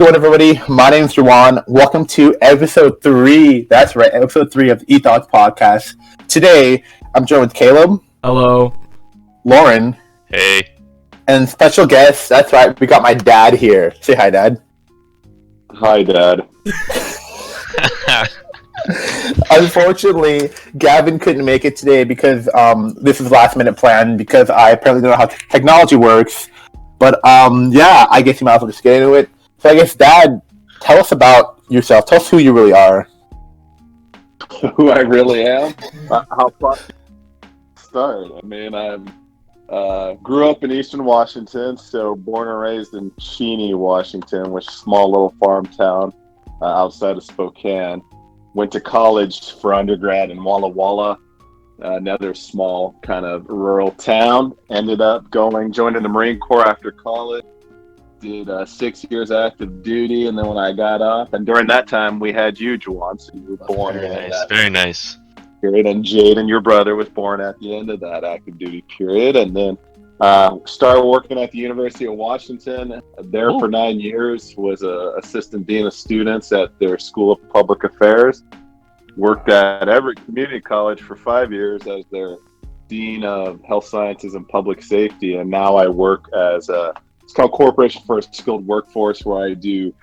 Hello, everybody. My name's Juwan. Welcome to episode 3. That's right, episode 3 of the eThoughts podcast. Today, I'm joined with Caleb, Hello. Lauren, Hey. and special guest. That's right, we got my dad here. Say hi, Dad. Hi, Dad. Unfortunately, Gavin couldn't make it today because this is last minute plan because I apparently don't know how technology works. But yeah, I guess you might as well just get into it. So I guess, Dad, tell us about yourself. Tell us who you really are. Who I really am? How far start? I mean, I grew up in Eastern Washington, so born and raised in Cheney, Washington, which is a small little farm town outside of Spokane. Went to college for undergrad in Walla Walla, another small kind of rural town. Ended up joining the Marine Corps after college. Did 6 years active duty, and then when I got off, and during that time we had you, Juwan, so you were born Very in nice. that Very nice. period, and Jaden, your brother, was born at the end of that active duty period, and then started working at the University of Washington. There for 9 years, was a assistant dean of students at their School of Public Affairs. Worked at Everett Community College for 5 years as their dean of health sciences and public safety, and now I work as it's called Corporation for a Skilled Workforce, where I do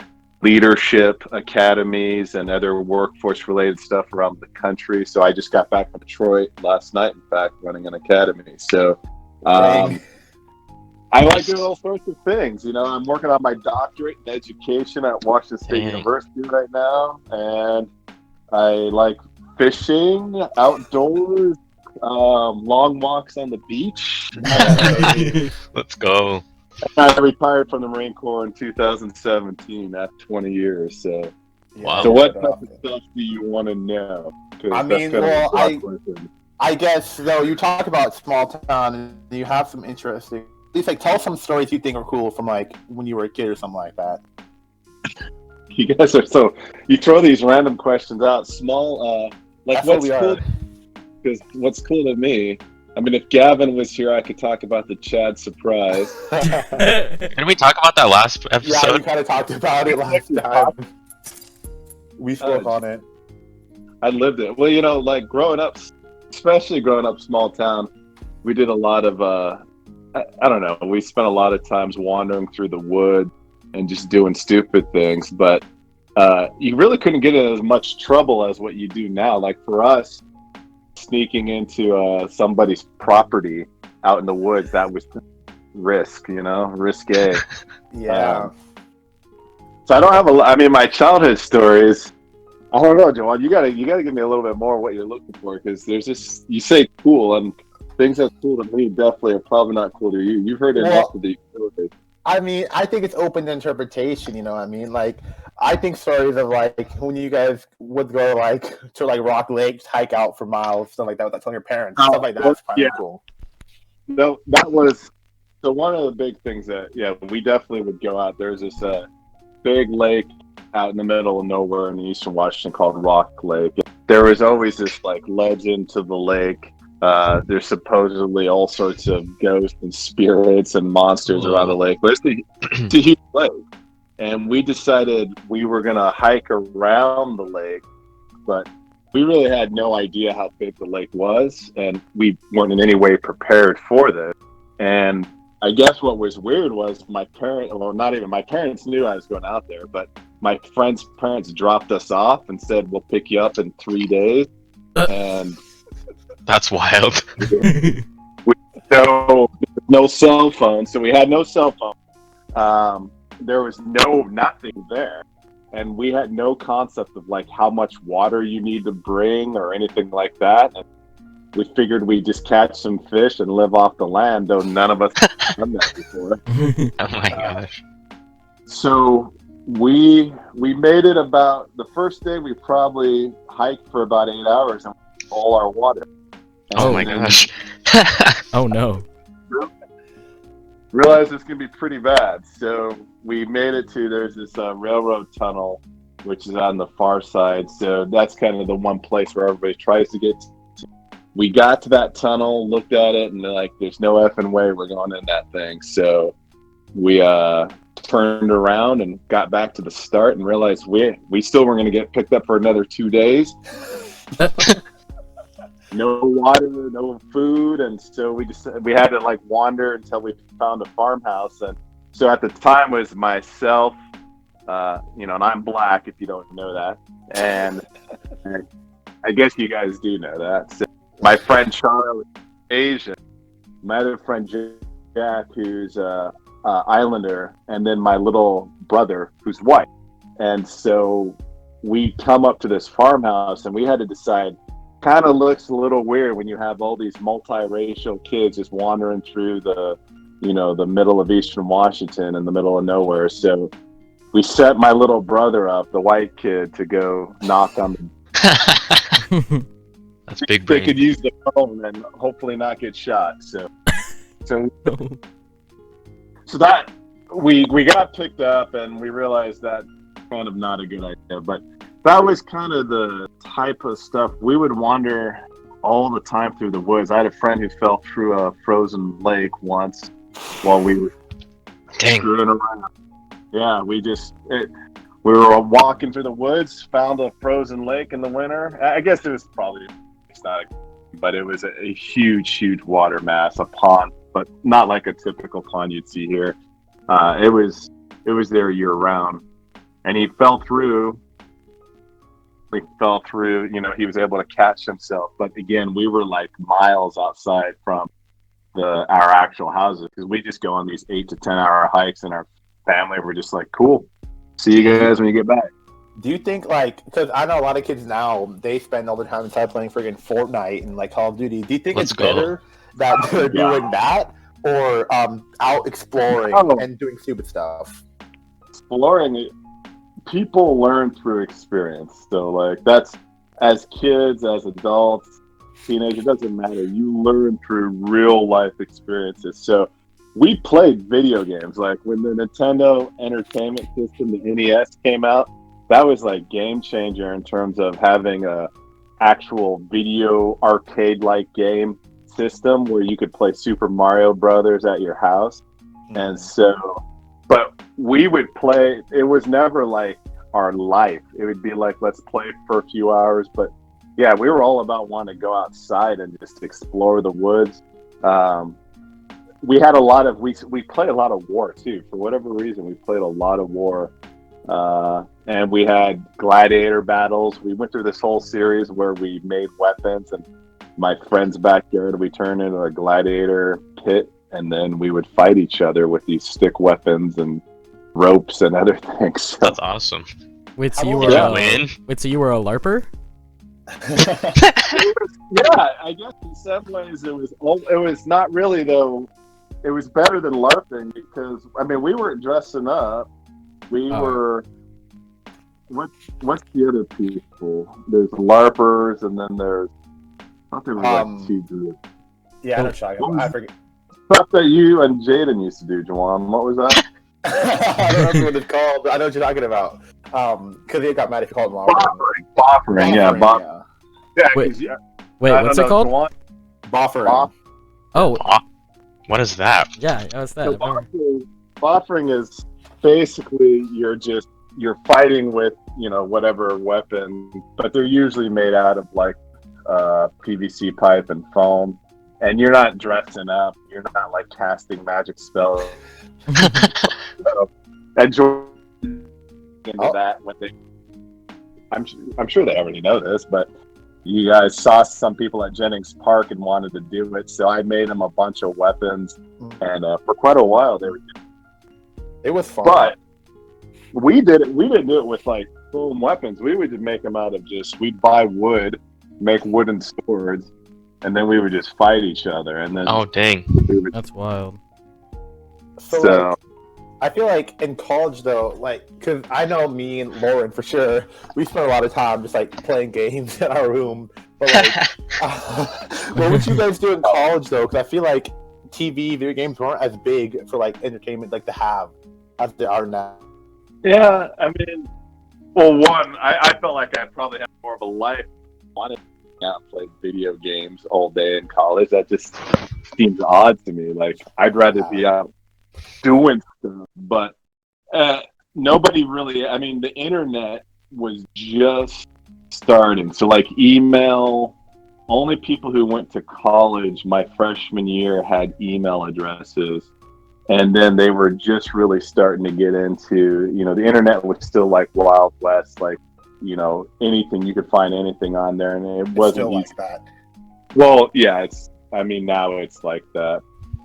leadership academies and other workforce related stuff around the country. So I just got back from Detroit last night, in fact, running an academy. So I like doing all sorts of things. You know, I'm working on my doctorate in education at Washington State University right now, and I like fishing, outdoors, long walks on the beach. Let's go. I retired from the Marine Corps in 2017 after 20 years. So, Wow. So what type of stuff do you want to know? I mean, well, I guess, though, you talk about small town, and you have some interesting... At least, like, tell some stories you think are cool from, like, when you were a kid or something like that. You guys are so... You throw these random questions out. Small, like, That's what's what cool... Because what's cool to me... I mean, if Gavin was here, I could talk about the Chad surprise. Didn't we talk about that last Yeah, episode? we kind of talked about it last time. We spoke on it. I lived it. Well, you know, like growing up, especially growing up small town, we did a lot of, I don't know, we spent a lot of times wandering through the woods and just doing stupid things. But you really couldn't get in as much trouble as what you do now. Like for us, sneaking into somebody's property out in the woods, that was risk, you know, risque. Yeah. So I don't have I mean, my childhood stories, I don't know, Joanne, you gotta give me a little bit more of what you're looking for, because there's this, you say cool, and things that's cool to me definitely are probably not cool to you. You've heard enough of these stories. I mean, I think it's open to interpretation, you know what I mean? Like, I think stories of, like, when you guys would go, like, to, like, Rock Lake, hike out for miles, stuff like that, without telling your parents. Stuff like that's kind of cool. No, that was, so one of the big things that, yeah, we definitely would go out. There's this big lake out in the middle of nowhere in Eastern Washington called Rock Lake. There was always this, like, legend to the lake. There's supposedly all sorts of ghosts and spirits and monsters around the lake, but it's a huge lake. And we decided we were going to hike around the lake, but we really had no idea how big the lake was, and we weren't in any way prepared for this. And I guess what was weird was my parents knew I was going out there, but my friend's parents dropped us off and said, we'll pick you up in 3 days. And That's wild. no cell phone, so we had no cell phone. There was nothing there, and we had no concept of like how much water you need to bring or anything like that. And we figured we'd just catch some fish and live off the land, though none of us had done that before. Oh my gosh. So we made it about the first day. We probably hiked for about 8 hours and all our water. Oh my gosh. Oh no. Realized it's gonna be pretty bad, so we made it to, there's this railroad tunnel which is on the far side, so that's kind of the one place where everybody tries to get to. We got to that tunnel, looked at it, and they're like, there's no effing way we're going in that thing. So we turned around and got back to the start and realized we still were going to get picked up for another 2 days. No water, no food, and so we had to like wander until we found a farmhouse. And so at the time was myself, and I'm black if you don't know that, and I guess you guys do know that. So my friend Charlie, Asian, my other friend Jack, who's Islander, and then my little brother, who's white. And so we come up to this farmhouse, and we had to decide. Kind of looks a little weird when you have all these multiracial kids just wandering through the middle of Eastern Washington in the middle of nowhere. So we set my little brother up, the white kid, to go knock on the. That's big They brain. could use the phone and hopefully not get shot. So that we got picked up, and we realized that kind of not a good idea, but. That was kind of the type of stuff. We would wander all the time through the woods. I had a friend who fell through a frozen lake once while we were screwing around. Yeah, we were walking through the woods, found a frozen lake in the winter. I guess it was but it was a huge, huge water mass, a pond, but not like a typical pond you'd see here. It was there year round, and he fell through. He was able to catch himself. But again, we were like miles outside from our actual houses because we just go on these 8 to 10 hour hikes, and our family were just like, cool. See you guys when you get back. Do you think, like, because I know a lot of kids now, they spend all their time inside playing friggin' Fortnite and like Call of Duty. Do you think it's better that they're doing that or out exploring and doing stupid stuff? Exploring, people learn through experience. So like that's, as kids, as adults, teenagers, it doesn't matter. You learn through real life experiences. So we played video games. Like when the Nintendo Entertainment System, the NES, came out, that was like game changer in terms of having a actual video arcade-like game system where you could play Super Mario Brothers at your house. And so, but we would play, it was never like our life. It would be like, let's play for a few hours. But yeah, we were all about wanting to go outside and just explore the woods. We had a lot of, we played a lot of war too. For whatever reason, we played a lot of war. And we had gladiator battles. We went through this whole series where we made weapons, and my friend's backyard, we turned into a gladiator pit, and then we would fight each other with these stick weapons and ropes and other things. So, that's awesome. Wait, so you Did you win? Wait, so you were a LARPer? yeah, I guess in some ways it was not really though. It was better than LARPing because I mean we weren't dressing up. We were. What's the other people? There's LARPers, and then there's. I thought there was like two groups. Yeah, I know what I forget. Stuff that you and Jaden used to do, Juwan. What was that? I don't remember what it's called, but I know what you're talking about. Because he got mad if you called him Boffering, yeah. Wait, what's it called? Juwan. Boffering. Oh, what is that? yeah, what's that? So boffering is basically you're fighting with whatever weapon, but they're usually made out of like PVC pipe and foam, and you're not dressing up. You're not like casting magic spells. Enjoy that when they. I'm sure they already know this, but you guys saw some people at Jennings Park and wanted to do it, so I made them a bunch of weapons, and for quite a while they were. It was fun, but we didn't do it with like foam weapons. We would just make them out of we'd buy wood, make wooden swords, and then we would just fight each other. And then oh dang, That's wild. So like, I feel like in college though, like, because I know me and Lauren for sure, we spent a lot of time just like playing games in our room. But like, what would you guys do in college though? Because I feel like TV, video games weren't as big for like entertainment like to have as they are now. Yeah, I mean, well, I felt like I probably had more of a life. I wanted to hang out and play video games all day in college. That just seems odd to me. Like, I'd rather be out doing stuff. But Nobody really. I mean, the internet was just starting. So, like, email. Only people who went to college my freshman year had email addresses, and then they were just really starting to get into. The internet was still like Wild West, like anything you could find anything on there, and it wasn't still easy. like that. Well, yeah, it's. I mean, now it's like that,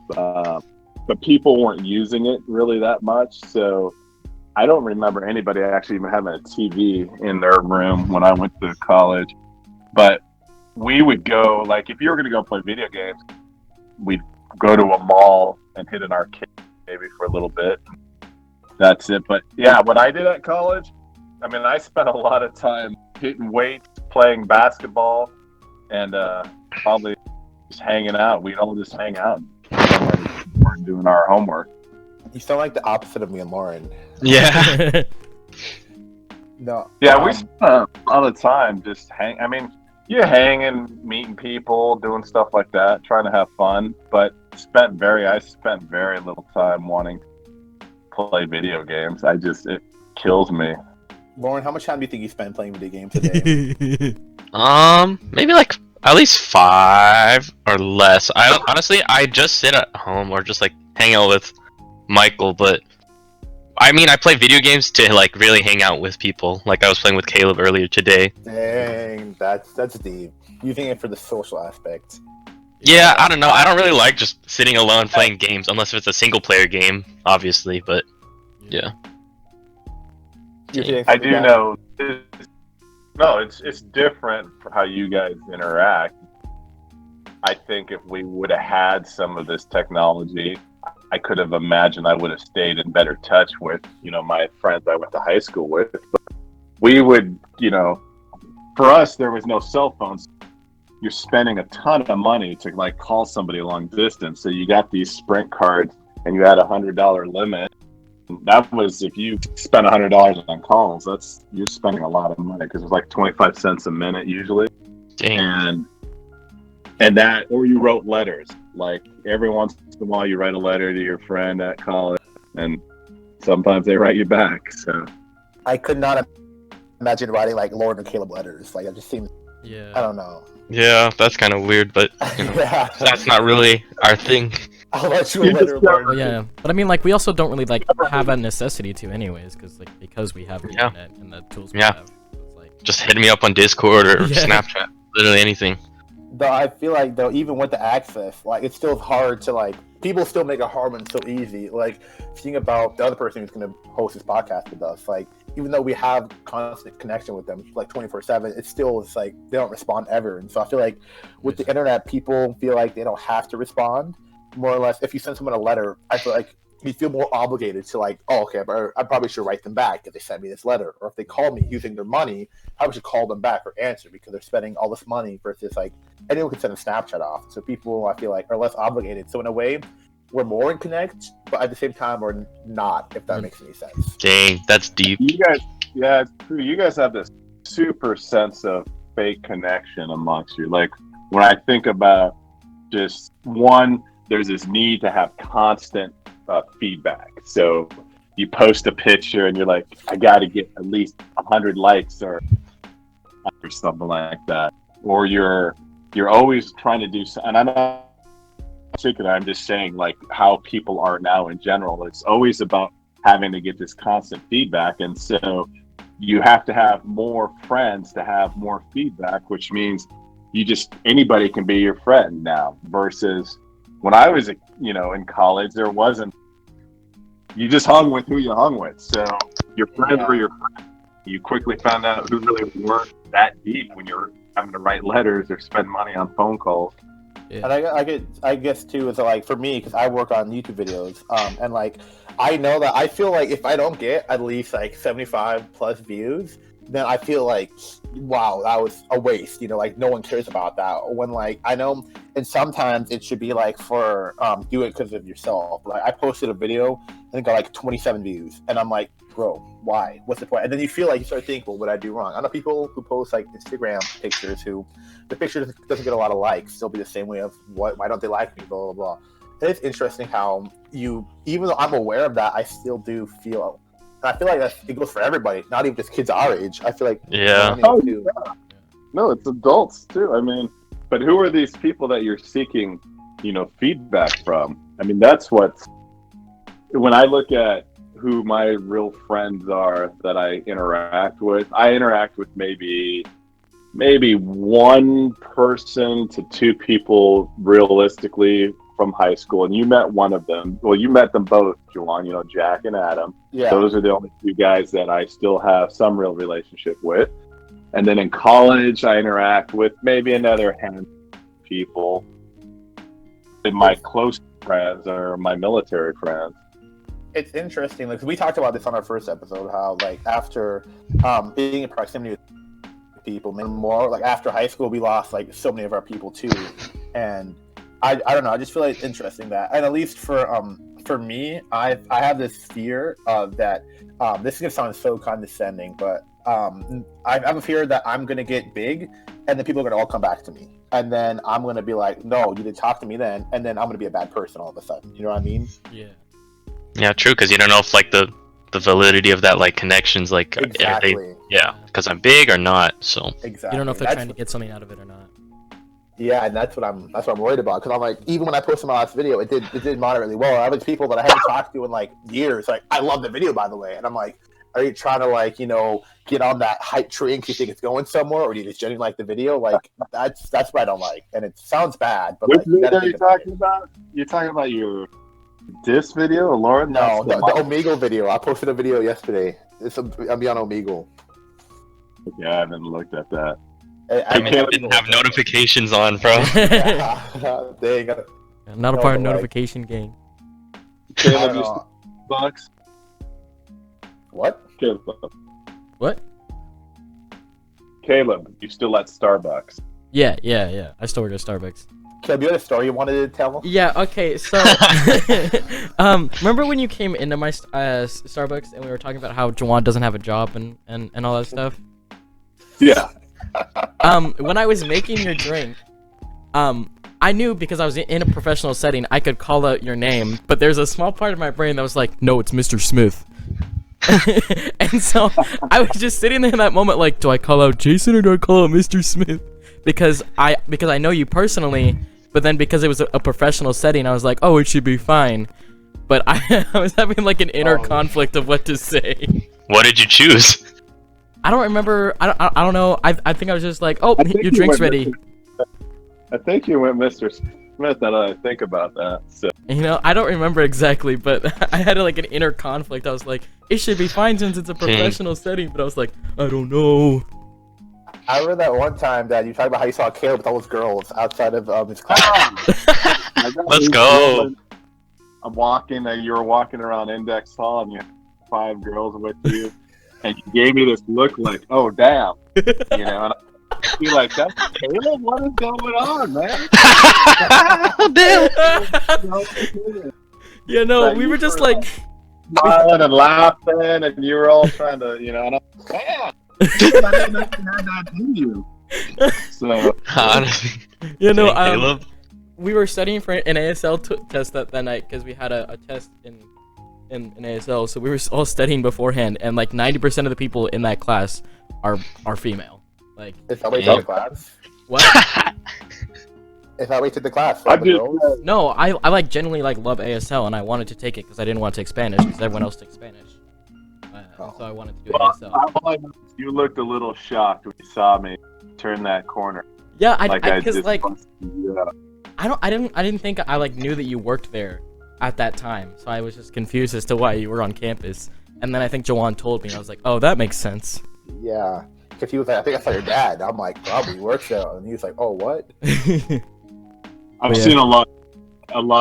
but people weren't using it really that much. So I don't remember anybody actually even having a TV in their room when I went to college. But we would go, like, if you were going to go play video games, we'd go to a mall and hit an arcade maybe for a little bit. That's it. But yeah, what I did at college, I mean, I spent a lot of time hitting weights, playing basketball, and probably just hanging out. We'd all just hang out and we're doing our homework. You sound like the opposite of me and Lauren. Yeah. No. Yeah, we spent a lot of time just I mean, you hanging, meeting people, doing stuff like that, trying to have fun. But I spent very little time wanting to play video games. It kills me. Lauren, how much time do you think you spend playing video games today? Maybe like at least 5 or less. I just sit at home or just like hang out with Michael, but I mean, I play video games to like really hang out with people. Like I was playing with Caleb earlier today. Dang, that's deep. Using it for the social aspect. Yeah, I don't know. I don't really like just sitting alone playing games unless it's a single player game, obviously, but yeah. I do know. No, it's different for how you guys interact. I think if we would have had some of this technology, I could have imagined I would have stayed in better touch with, my friends I went to high school with. But we would, for us, there was no cell phones. You're spending a ton of money to like call somebody a long distance. So you got these Sprint cards and you had $100 limit. That was if you spend $100 on calls. You're spending a lot of money because it's like 25 cents a minute usually. Dang. And that, or you wrote letters. Like every once in a while, you write a letter to your friend at college, and sometimes they write you back. So I could not imagine writing like Lauren or Caleb letters. Like it just seems. Yeah. I don't know. Yeah, that's kind of weird, but Yeah. that's not really our thing. I'll write you a letter, Lauren. Well, yeah, but I mean, like, we also don't really like have a necessity to, anyways, because we have the internet and the tools we have. It's like, just hit me up on Discord or Yeah. Snapchat, literally anything. Though I feel like even with the access, like it's still hard to like people still make it hard and so easy. Like thinking about the other person who's going to host this podcast with us, like even though we have constant connection with them, like 24/7, it's like they don't respond ever. And so I feel like with the internet, people feel like they don't have to respond. More or less, if you send someone a letter, I feel like you feel more obligated to like, oh, okay, but I probably should write them back if they sent me this letter, or if they call me using their money, I probably should call them back or answer because they're spending all this money versus like anyone can send a Snapchat off. So people, I feel like, are less obligated. So in a way, we're more in connect, but at the same time, we're not. If that makes any sense. Dang, that's deep. You guys, yeah, it's true. You guys have this super sense of fake connection amongst you. Like when I think about just one. There's this need to have constant feedback. So you post a picture and you're like, I got to get at least 100 likes or something like that. Or you're always trying to do something. And I'm not particular. I'm just saying like how people are now in general. It's always about having to get this constant feedback. And so you have to have more friends to have more feedback, which means anybody can be your friend now versus when I was, in college, there wasn't. You just hung with who you hung with. So your friends were your friends. You quickly found out who really weren't that deep when you're having to write letters or spend money on phone calls. Yeah. And I guess too is like for me because I work on YouTube videos, and like I know that I feel like if I don't get at least like 75 plus views, then I feel like, wow, that was a waste. Like no one cares about that. When like I know, and sometimes it should be like for do it because of yourself. Like I posted a video and it got like 27 views, and I'm like, bro, why? What's the point? And then you feel like you start thinking, well, what did I do wrong? I know people who post like Instagram pictures who the picture doesn't get a lot of likes. They'll be the same way of why don't they like me? Blah blah blah. And it's interesting how even though I'm aware of that, I still do feel I feel like it goes for everybody, not even just kids our age. I feel like Yeah. too. No, it's adults too. I mean, but who are these people that you're seeking, feedback from? I mean, that's what's when I look at who my real friends are that I interact with maybe one person to two people realistically from high school, and you met one of them. Well, you met them both, Juwan, Jack and Adam. Yeah. Those are the only two guys that I still have some real relationship with. And then in college, I interact with maybe another handful of people. And my close friends are my military friends. It's interesting, like, we talked about this on our first episode, how, like, after being in proximity with people, more, like, after high school, we lost, like, so many of our people, too. And I don't know, I just feel like it's interesting that, and at least for me, I have this fear of that, this is going to sound so condescending, but I have a fear that I'm going to get big, and then people are going to all come back to me. And then I'm going to be like, no, you didn't talk to me then, and then I'm going to be a bad person all of a sudden. You know what I mean? Yeah. Yeah, true, because you don't know if, like, the validity of that, like, connections, like, Exactly. because I'm big or not, so. Exactly. You don't know if they're trying to get something out of it or not. Yeah, and that's what I'm worried about, because I'm like, even when I posted my last video, it did moderately well. I have people that I haven't talked to in like years. Like, I love the video, by the way, and I'm like, are you trying to, like, get on that hype train because you think it's going somewhere, or do you just genuinely like the video? Like, that's what I don't like, and it sounds bad. But Which like, video are you talking about? You're talking about your diss video, Lauren? No, the Omegle video. I posted a video yesterday. I'll be on Omegle. Yeah, I haven't looked at that. I didn't have notifications on, bro. Dang. Not a part of notification gang. Caleb, you Starbucks? What? Caleb. What? Caleb, you still at Starbucks? Yeah. I still work at Starbucks. Caleb, you had a story you wanted to tell? Yeah, okay, so remember when you came into my Starbucks and we were talking about how Juwan doesn't have a job and all that stuff? Yeah. When I was making your drink, I knew because I was in a professional setting, I could call out your name, but there's a small part of my brain that was like, no, it's Mr. Smith. And so I was just sitting there in that moment like, do I call out Jason or do I call out Mr. Smith? Because I know you personally, but then because it was a professional setting, I was like, oh, it should be fine. But I was having like an inner conflict of what to say. What did you choose? I don't remember. I don't know. I think I was just like, oh, your drink's ready. I think you went Mr. Smith. Now that I think about that, so. I don't remember exactly, but I had like an inner conflict. I was like, it should be fine since it's a professional setting, but I was like, I don't know. I remember that one time that you talked about how you saw Caleb with all those girls outside of his class. Let's go. I'm walking, and you were walking around Index Hall, and you had 5 girls with you, and you gave me this look like, oh, damn. And I feel like, that's Caleb? What is going on, man? Damn. Yeah, no, we were just like... smiling and laughing, and you were all trying to, and I'm like, man. I didn't know you had that in you. So, honestly, Caleb, we were studying for an ASL test that night because we had a test in ASL, so we were all studying beforehand, and like 90% of the people in that class are female. Like, is that way to the class? What? Is that way to the class? No, I like genuinely like love ASL, and I wanted to take it because I didn't want to take Spanish because everyone else takes Spanish. So I wanted to do ASL. You looked a little shocked when you saw me turn that corner. Yeah, I didn't think I like knew that you worked there at that time, so I was just confused as to why you were on campus. And then I think Juwan told me, and I was like, oh, that makes sense. Yeah, because he was like, I think I saw your dad. I'm like, probably works there, and he was like, oh, what? I've seen a lot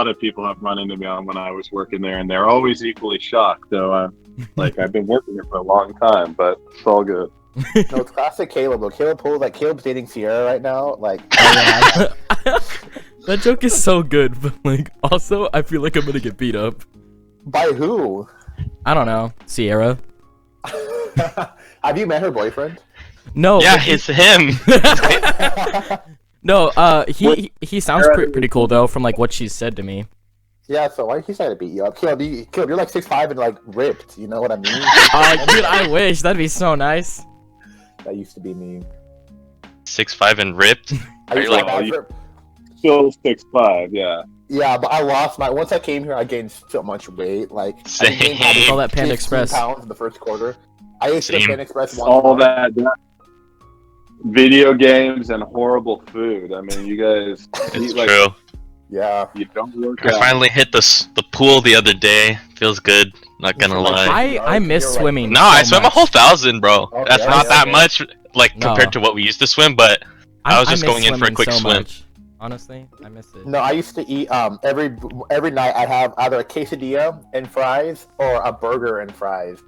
of people have run into me when I was working there, and they're always equally shocked. So, I've been working here for a long time, but it's all good. No, it's classic Caleb. Though Caleb's dating Sierra right now. Like, that joke is so good, but like, also, I feel like I'm gonna get beat up. By who? I don't know. Sierra. Have you met her boyfriend? No. Yeah, it's him. No, he sounds pretty cool though, from like what she said to me. Yeah, so why he's trying to beat you up? Caleb, you're like 6'5" and like ripped. You know what I mean? Dude, I wish that'd be so nice. That used to be me. 6'5" and ripped. I Are used you to like? have you- ripped. Still 6'5", yeah. Yeah, but I lost my. Once I came here, I gained so much weight. Like I gained Same. Call that Panda 15 Express. pounds in the first quarter. I ate the Same. Panda Express once. All that video games and horrible food. I mean, you guys It's eat like true. Yeah. you don't work I out. finally hit the pool the other day. Feels good. Not gonna Like, lie. I miss You're right. swimming. No, so I swam a much. whole 1,000, bro. Okay, That's not that okay. much, like No. compared to what we used to swim. But I was just miss going in for a swimming quick so swim. much. Honestly, I miss it. No, I used to eat every night. I'd have either a quesadilla and fries or a burger and fries.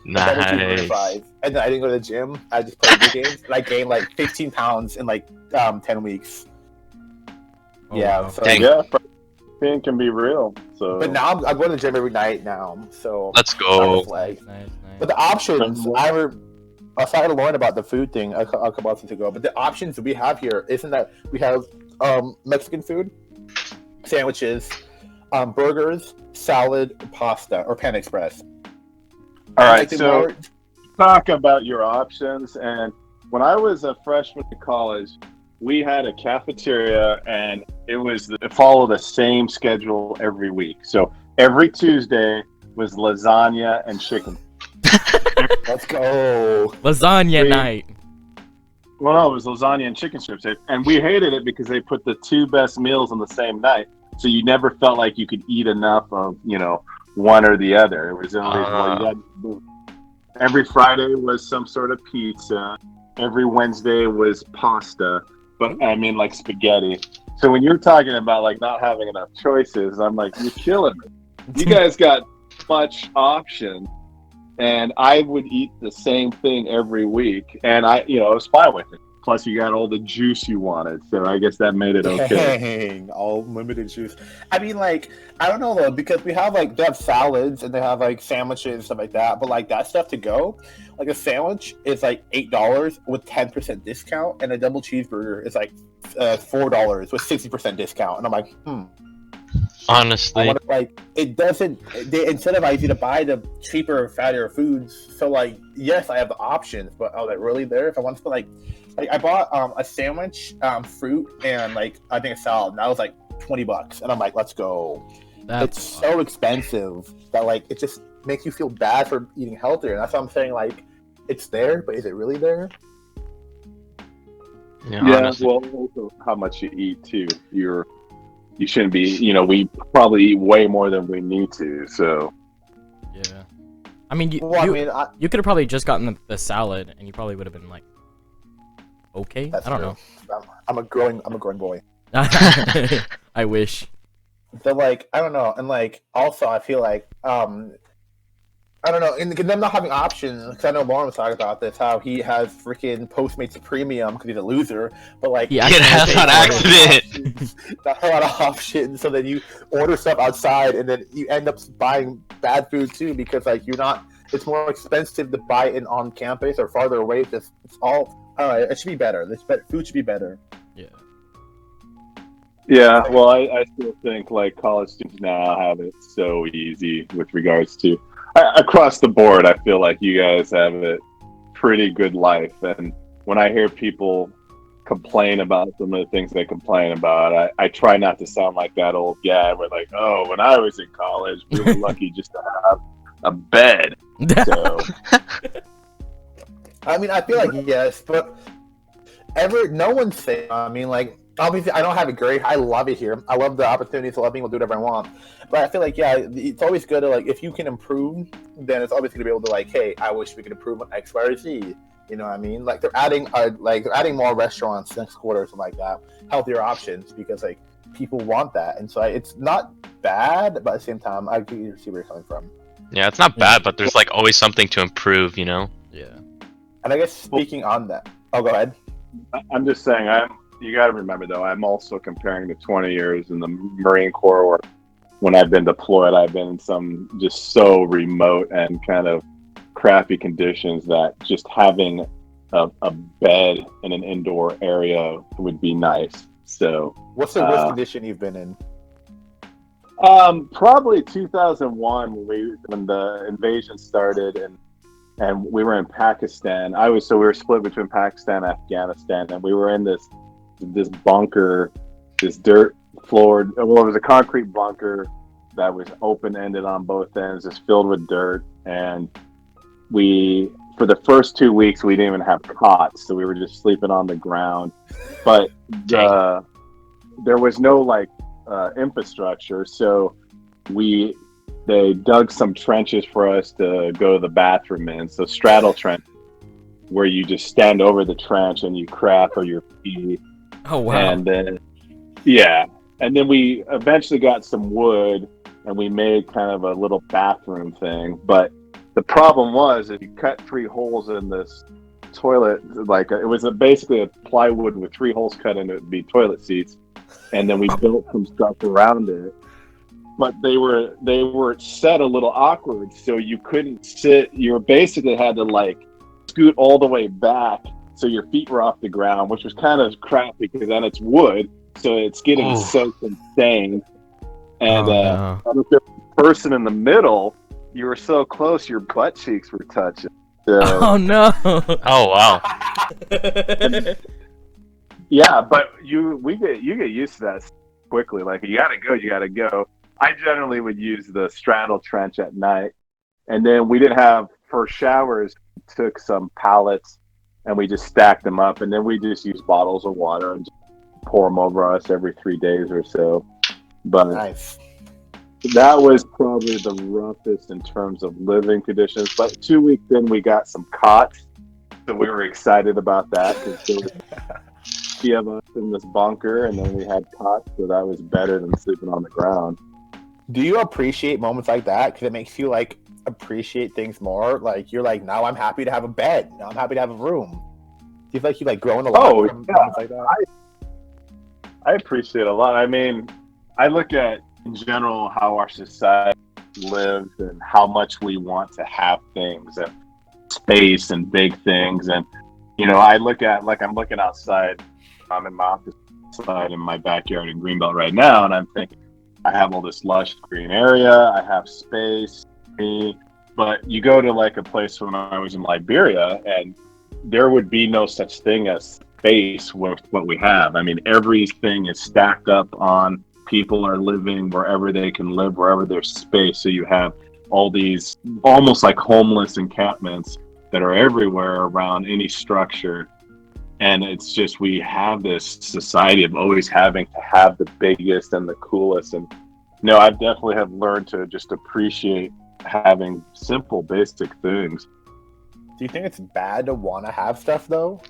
Double cheeseburger Nice. fries. And then I didn't go to the gym. I just played video games. And I gained like 15 pounds in like 10 weeks. Oh, Yeah. wow. So, Dang. Yeah, pain can be real. So, but now I'm going to the gym every night now. So Let's I go. reflect. Nice. But the options, I was talking to Lauren about the food thing a couple months ago. But the options that we have here isn't that we have Mexican food, sandwiches, burgers, salad, pasta, or Pan Express. all right. Like the So more- talk about your options. And when I was a freshman in college, we had a cafeteria, and it followed the same schedule every week. So every Tuesday was lasagna and chicken. let's go. Lasagna Wait. night. Well, no, it was lasagna and chicken strips, and we hated it because they put the two best meals on the same night, so you never felt like you could eat enough of one or the other. It was always well, you had every Friday was some sort of pizza, every Wednesday was pasta, but I mean like spaghetti. So when you're talking about like not having enough choices, I'm like, you're killing me. You guys got much option. And I would eat the same thing every week, and I was fine with it. Plus, you got all the juice you wanted, so I guess that made it okay. Dang, all limited juice. I mean, like, I don't know though, because we have like they have salads and they have like sandwiches stuff like that. But like that stuff to go, like a sandwich is like $8 with 10% discount, and a double cheeseburger is like $4 with 60% discount. And I'm like, I Honestly, want to, like, it doesn't. They incentivize you to buy the cheaper, fattier foods. So like, yes, I have the options, but are they really there? If I want to put like I bought a sandwich, fruit, and like I think a salad, and that was like $20, and I'm like, let's go. That's It's so expensive that like it just makes you feel bad for eating healthier. And that's what I'm saying. Like, it's there, but is it really there? yeah, Yeah, honestly. well, also how much you eat too. You shouldn't be. We probably eat way more than we need to. So yeah. I mean, you Well, I mean, you could have probably just gotten the salad, and you probably would have been like, okay. that's I don't true. I'm a growing boy. know. I wish. So like, I don't know, and like also I feel like I don't know, and them not having options, because I know Lauren was talking about this, how he has freaking Postmates Premium because he's a loser, but like Yeah, It has on accident. not a lot of options, so then you order stuff outside, and then you end up buying bad food too, because like it's more expensive to buy it on campus or farther away. It's all, I don't know, it should be better. Food should be better. Yeah. yeah, well, I still think like college students now have it so easy with regards to across the board. I feel like you guys have a pretty good life, and when I hear people complain about some of the things they complain about, I try not to sound like that old guy. We're like, oh, when I was in college, we were lucky just to have a bed. So I mean, I feel like yes, but no one's saying. I mean, like, obviously, I don't have it great. I love it here. I love the opportunities. I love being able to do whatever I want. But I feel like, yeah, it's always good to, like, if you can improve, then it's always going to be able to, like, hey, I wish we could improve on X, Y, or Z. You know what I mean? Like, they're adding more restaurants next quarter or something like that, healthier options, because like people want that, and so it's not bad, but at the same time, I can see where you're coming from. Yeah, it's not bad, but there's like always something to improve, you know? Yeah. And I guess speaking on that, oh, go ahead. I'm just saying, you got to remember though, I'm also comparing the 20 years in the Marine Corps, where when I've been deployed, I've been in some just so remote and kind of crappy conditions that just having a bed in an indoor area would be nice. So What's the worst condition you've been in? Probably 2001 when the invasion started, and we were in Pakistan. We were split between Pakistan and Afghanistan, and we were in this bunker, this dirt floored. Well, it was a concrete bunker that was open ended on both ends, just filled with dirt. And for the first 2 weeks, we didn't even have cots, so we were just sleeping on the ground. But there was no infrastructure, so they dug some trenches for us to go to the bathroom in. So straddle trench, where you just stand over the trench and you crap or your pee. Oh wow! And then we eventually got some wood and we made kind of a little bathroom thing. But the problem was, if you cut 3 holes in this toilet, it was basically a plywood with 3 holes cut in it, would be toilet seats. And then we built some stuff around it, but they were set a little awkward, so you couldn't sit. You basically had to scoot all the way back so your feet were off the ground, which was kind of crappy because then it's wood, so it's getting soaked and stained. And the person in the middle, you were so close, your butt cheeks were touching. So, oh no! Oh wow! Yeah, but you get used to that quickly. You gotta go. I generally would use the straddle trench at night, and then we didn't have for showers. Took some pallets and we just stacked them up, and then we just used bottles of water and just pour them over us every 3 days or so. But Nice. that was probably the roughest in terms of living conditions. But 2 weeks in, we got some cots, so we were excited about that because there was 3 of us in this bunker, and then we had cots, so that was better than sleeping on the ground. Do you appreciate moments like that? Because it makes you appreciate things more. You're now I'm happy to have a bed. Now I'm happy to have a room. Do you feel like you've grown a lot from moments like that? I appreciate a lot. I mean, I look at in general how our society lives and how much we want to have things and space and big things. And I look at I'm looking outside. I'm in my office outside in my backyard in Greenbelt right now, and I'm thinking, I have all this lush green area, I have space, but you go to a place when I was in Liberia, and there would be no such thing as space with what we have. I mean, everything is stacked up on, people are living wherever they can live, wherever there's space. So you have all these almost like homeless encampments that are everywhere around any structure. And it's just, we have this society of always having to have the biggest and the coolest. And I definitely have learned to just appreciate having simple, basic things. Do you think it's bad to want to have stuff, though?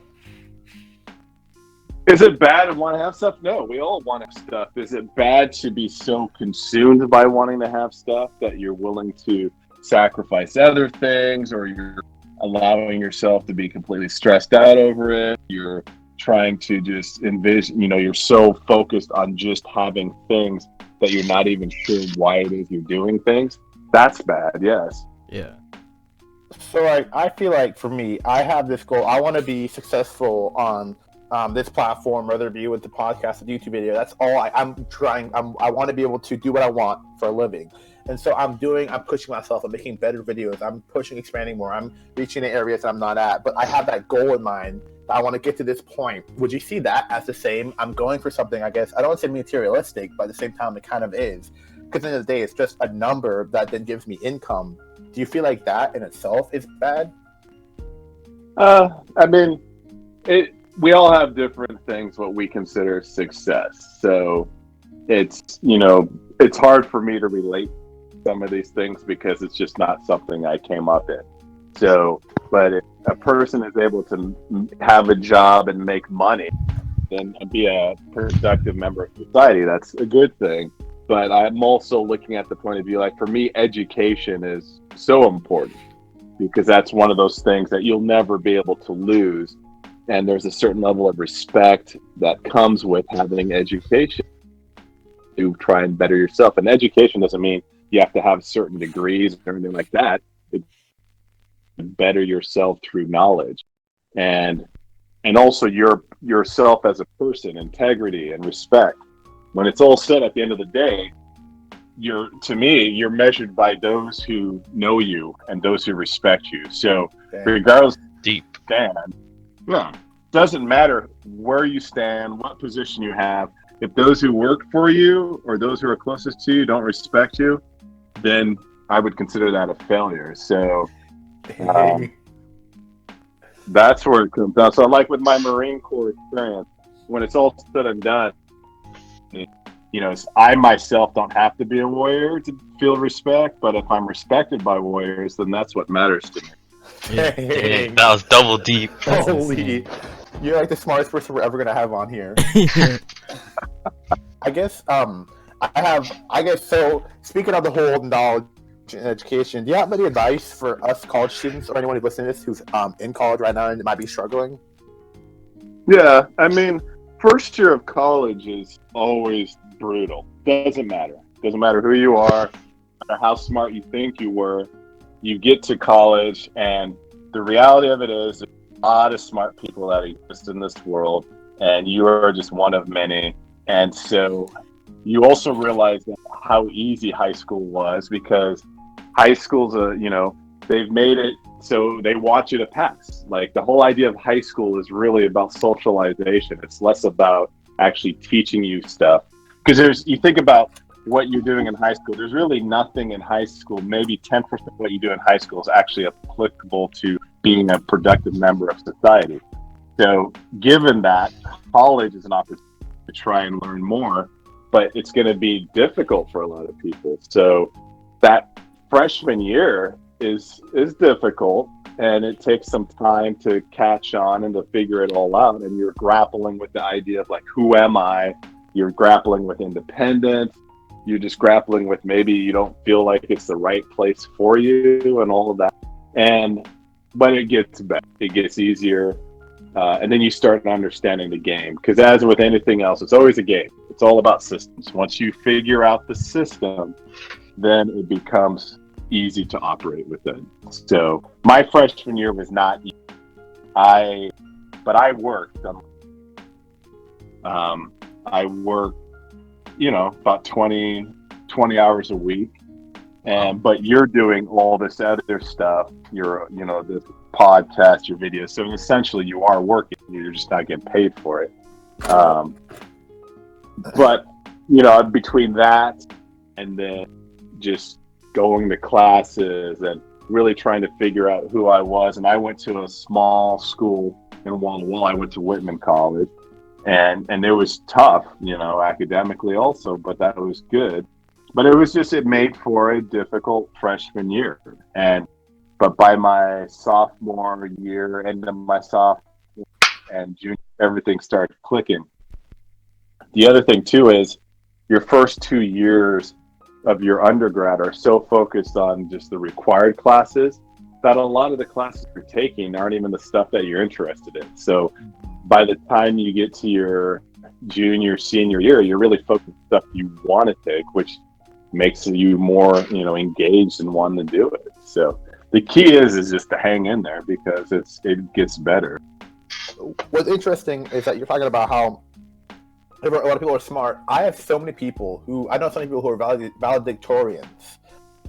Is it bad to want to have stuff? No, we all want to have stuff. Is it bad to be so consumed by wanting to have stuff that you're willing to sacrifice other things, or you're allowing yourself to be completely stressed out over it? You're trying to just envision, you're so focused on just having things that you're not even sure why it is you're doing things. That's bad, yes. Yeah. So I feel for me, I have this goal. I want to be successful on this platform, whether it be with the podcast or the YouTube video. That's all I'm trying. I want to be able to do what I want for a living. And so I'm pushing myself. I'm making better videos. I'm expanding more. I'm reaching the areas I'm not at. But I have that goal in mind that I want to get to this point. Would you see that as the same? I'm going for something, I guess. I don't want to say materialistic, but at the same time, it kind of is. Because at the end of the day, it's just a number that then gives me income. Do you feel like that in itself is bad? I mean, we all have different things what we consider success. So it's hard for me to relate some of these things because it's just not something I came up in. So, but if a person is able to have a job and make money and be a productive member of society, that's a good thing. But I'm also looking at the point of view, for me, education is so important because that's one of those things that you'll never be able to lose. And there's a certain level of respect that comes with having education to try and better yourself. And education doesn't mean you have to have certain degrees or anything like that. It's better yourself through knowledge and also yourself as a person, integrity and respect. When it's all said at the end of the day, to me, you're measured by those who know you and those who respect you. So regardless of Deep. stand, yeah, doesn't matter where you stand, what position you have. If those who work for you or those who are closest to you don't respect you, then I would consider that a failure. So that's where it comes down. So like with my Marine Corps experience, when it's all said and done, I myself don't have to be a warrior to feel respect, but if I'm respected by warriors, then that's what matters to me. Dang, that was double deep. That's Holy, insane. you're like the smartest person we're ever gonna have on here. I guess so. Speaking of the whole knowledge and education, do you have any advice for us college students or anyone who's listening to this who's in college right now and might be struggling? Yeah, I mean, first year of college is always brutal. Doesn't matter who you are, no matter how smart you think you were. You get to college, and the reality of it is there's a lot of smart people that exist in this world, and you are just one of many. And so you also realize how easy high school was, because high school's they've made it so they want you to pass. Like, the whole idea of high school is really about socialization. It's less about actually teaching you stuff. Because you think about what you're doing in high school, there's really nothing in high school. Maybe 10% of what you do in high school is actually applicable to being a productive member of society. So given that, college is an opportunity to try and learn more, but it's going to be difficult for a lot of people. So that freshman year is difficult, and it takes some time to catch on and to figure it all out. And you're grappling with the idea of, like, who am I? You're grappling with independence. You're just grappling with maybe you don't feel like it's the right place for you and all of that. But it gets better. It gets easier. And then you start understanding the game. Because as with anything else, it's always a game. It's all about systems. Once you figure out the system, then it becomes easy to operate within. So my freshman year was not easy. But I worked. I worked, about 20 hours a week. But you're doing all this other stuff. You're, the podcast, your videos. So essentially you are working. You're just not getting paid for it. But, between that and then just going to classes and really trying to figure out who I was. And I went to a small school in Walla Walla. I went to Whitman College. And it was tough, academically also, but that was good. But it made for a difficult freshman year. But by my sophomore year, end of my sophomore and junior, everything started clicking. The other thing too is your first 2 years of your undergrad are so focused on just the required classes that a lot of the classes you're taking aren't even the stuff that you're interested in. So by the time you get to your senior year, you're really focused on stuff you want to take, which makes you more, engaged and wanting to do it. So the key is just to hang in there, because it gets better. What's interesting is that you're talking about how a lot of people are smart. I know so many people who are valedictorians,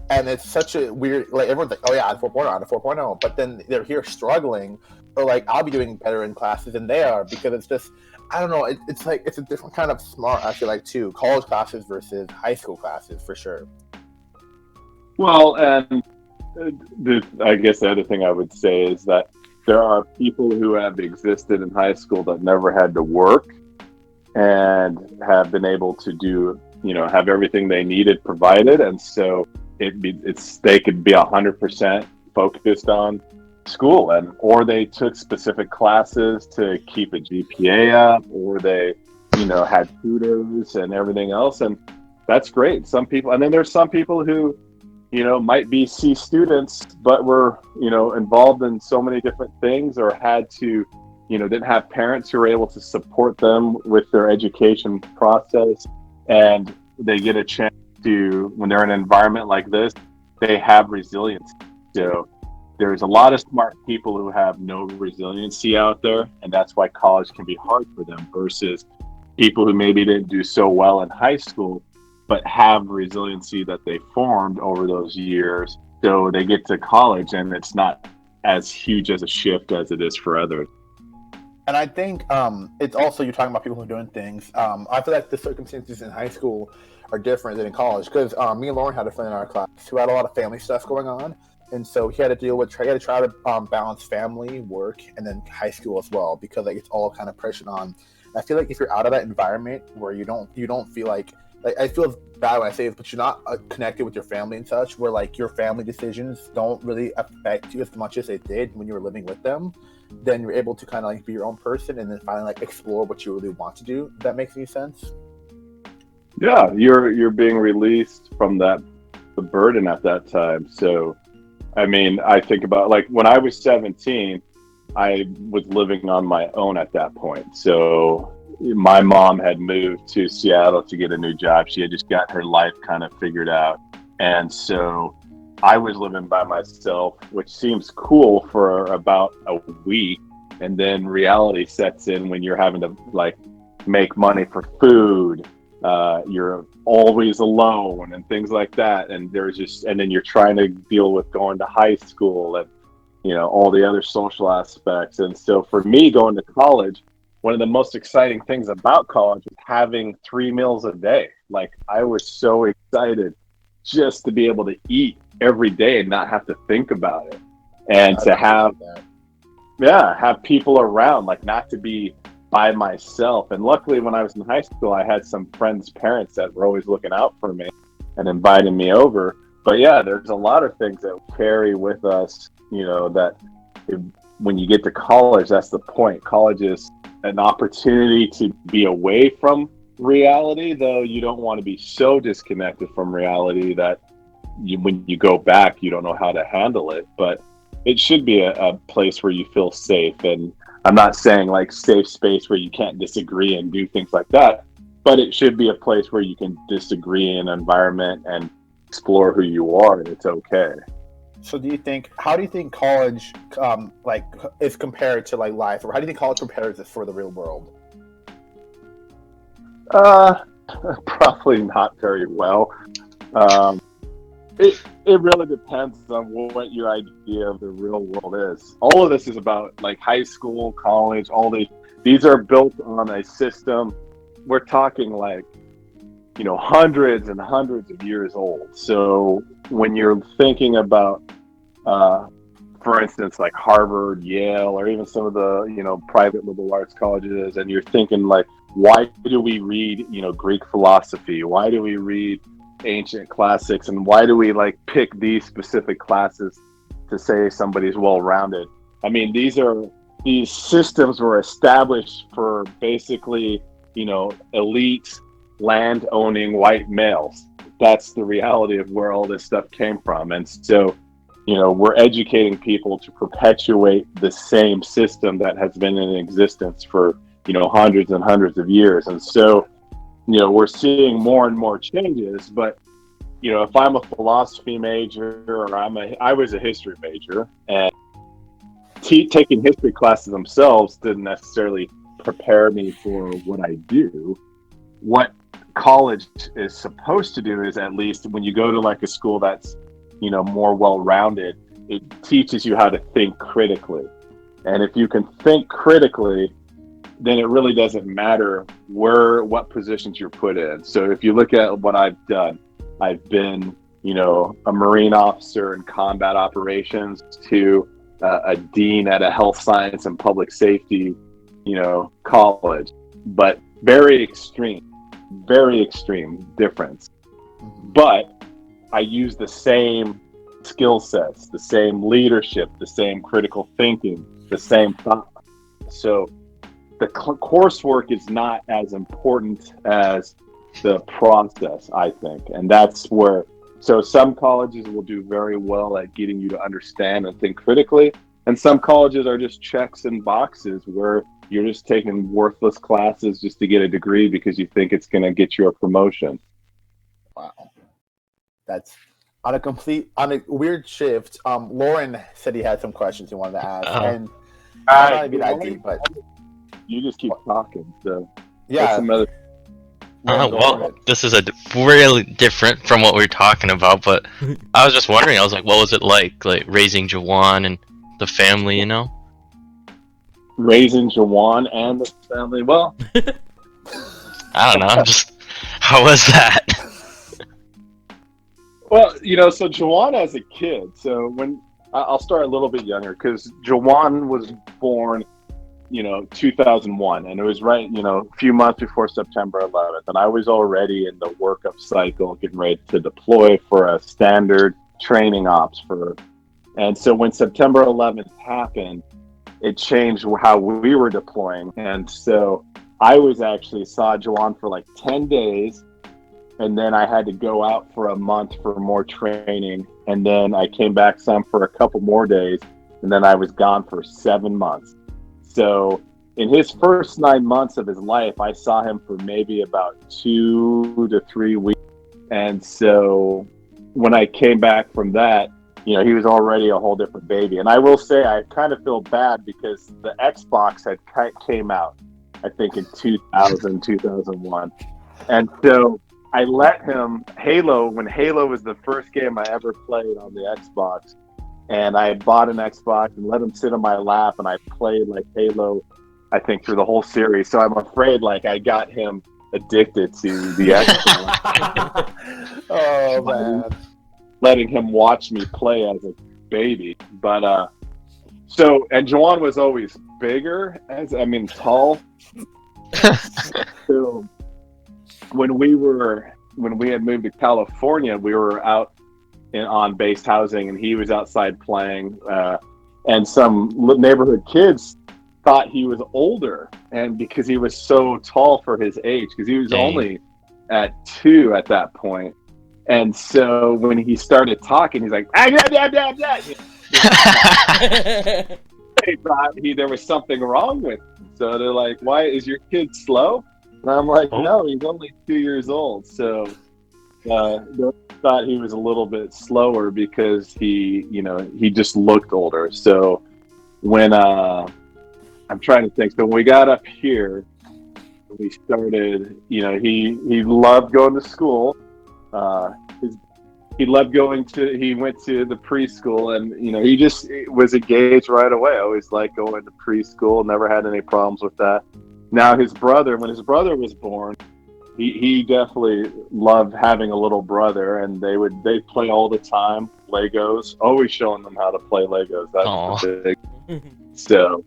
and it's such a weird, like, everyone's like, oh yeah, I'm 4.0, I'm 4.0, but then they're here struggling, or like, I'll be doing better in classes than they are, because it's just, I don't know, it's like, it's a different kind of smart, I feel like, too, college classes versus high school classes, for sure. Well, and I guess the other thing I would say is that there are people who have existed in high school that never had to work and have been able to do, have everything they needed provided. And so they could be 100% focused on school, or they took specific classes to keep a GPA up, or they, had tutors and everything else. And that's great. Some people, and then there's some people who, might be C students, but were, involved in so many different things, or had to, didn't have parents who were able to support them with their education process. And they get a chance to, when they're in an environment like this, they have resilience. So there's a lot of smart people who have no resiliency out there, and that's why college can be hard for them, versus people who maybe didn't do so well in high school, but have resiliency that they formed over those years. So they get to college and it's not as huge as a shift as it is for others. And I think it's also, you're talking about people who are doing things. I feel like the circumstances in high school are different than in college, because me and Lauren had a friend in our class who had a lot of family stuff going on, and so he had to deal with, he had to try to balance family, work, and then high school as well, because like it's all kind of pressured on. I feel like if you're out of that environment where you don't feel like I feel bad when I say this, but you're not connected with your family and such, where like your family decisions don't really affect you as much as they did when you were living with them, then you're able to kind of like be your own person and then finally like explore what you really want to do. If that makes any sense? Yeah, you're being released from the burden at that time. So, I mean, I think about like when I was 17, I was living on my own at that point. So my mom had moved to Seattle to get a new job. She had just got her life kind of figured out. And so I was living by myself, which seems cool for about a week. And then reality sets in when you're having to like make money for food. You're always alone and things like that. And and then you're trying to deal with going to high school and, all the other social aspects. And so for me, going to college, one of the most exciting things about college was having 3 meals a day. Like I was so excited just to be able to eat every day and not have to think about it. And to have people around, like not to be by myself. And luckily when I was in high school, I had some friends' parents that were always looking out for me and inviting me over. But yeah, there's a lot of things that carry with us, when you get to college, that's the point. College is an opportunity to be away from reality, though you don't want to be so disconnected from reality that when you go back, you don't know how to handle it. But it should be a place where you feel safe. And I'm not saying like safe space where you can't disagree and do things like that, but it should be a place where you can disagree in an environment and explore who you are, and it's okay. So how do you think college is compared to like life, or how do you think college prepares us for the real world? Probably not very well. It really depends on what your idea of the real world is. All of this is about like high school, college, all these are built on a system. We're talking like, hundreds and hundreds of years old. So when you're thinking about, for instance, like Harvard, Yale, or even some of the, private liberal arts colleges, and you're thinking like, why do we read, Greek philosophy? Why do we read ancient classics? And why do we like pick these specific classes to say somebody's well-rounded? I mean, these systems were established for basically, elite land-owning white males. That's the reality of where all this stuff came from. And so, we're educating people to perpetuate the same system that has been in existence for, hundreds and hundreds of years. And so, we're seeing more and more changes. But, if I'm a philosophy major or I was a history major, and taking history classes themselves didn't necessarily prepare me for what I do. What college is supposed to do is, at least when you go to like a school that's, more well-rounded, it teaches you how to think critically. And if you can think critically, then it really doesn't matter what positions you're put in. So if you look at what I've done, I've been, a Marine officer in combat operations to a dean at a health science and public safety, college, but very extreme difference. But I use the same skill sets, the same leadership, the same critical thinking, the same thought. So the coursework is not as important as the process, I think. And that's where, so some colleges will do very well at getting you to understand and think critically. And some colleges are just checks and boxes where you're just taking worthless classes just to get a degree because you think it's going to get you a promotion. Wow. That's on a weird shift. Lauren said he had some questions he wanted to ask. And I'm not going to be that deep, but you just keep talking. So yeah. Well, this is really different from what we were talking about, but I was just wondering. I was like, what was it like raising Jawan and the family? You know? Raising Jawan and the family. Well, I don't know. Just how was that? well, so Jawan as a kid. So when I'll start a little bit younger because Jawan was born 2001, and it was right, a few months before September 11th, and I was already in the workup cycle, getting ready to deploy for a standard training ops and so when September 11th happened, it changed how we were deploying, and so I was actually saw Jawan for like 10 days, and then I had to go out for a month for more training, and then I came back some for a couple more days, and then I was gone for 7 months. So in his first 9 months of his life, I saw him for maybe about 2 to 3 weeks. And so when I came back from that, he was already a whole different baby. And I will say I kind of feel bad because the Xbox had came out, I think, in 2000, 2001. And so I let him when Halo was the first game I ever played on the Xbox. And I bought an Xbox and let him sit on my lap, and I played like Halo, I think, through the whole series. So I'm afraid I got him addicted to the Xbox. Oh man. Letting him watch me play as a baby. But and Jawan was always bigger, tall. So when we had moved to California, we were out on based housing, and he was outside playing, and some neighborhood kids thought he was older, and because he was so tall for his age, because he was only at 2 at that point. And so when he started talking, he's like, they thought there was something wrong with him. So they're like, why is your kid slow? And I'm like, no, he's only 2 years old. So they thought he was a little bit slower because he just looked older. So when I'm trying to think, so when we got up here, we started, he loved going to school. He went to the preschool, and he just was engaged right away. I always liked going to preschool, never had any problems with that. Now when his brother was born, he definitely loved having a little brother, and they'd play all the time. Legos, always showing them how to play Legos. That's big. So,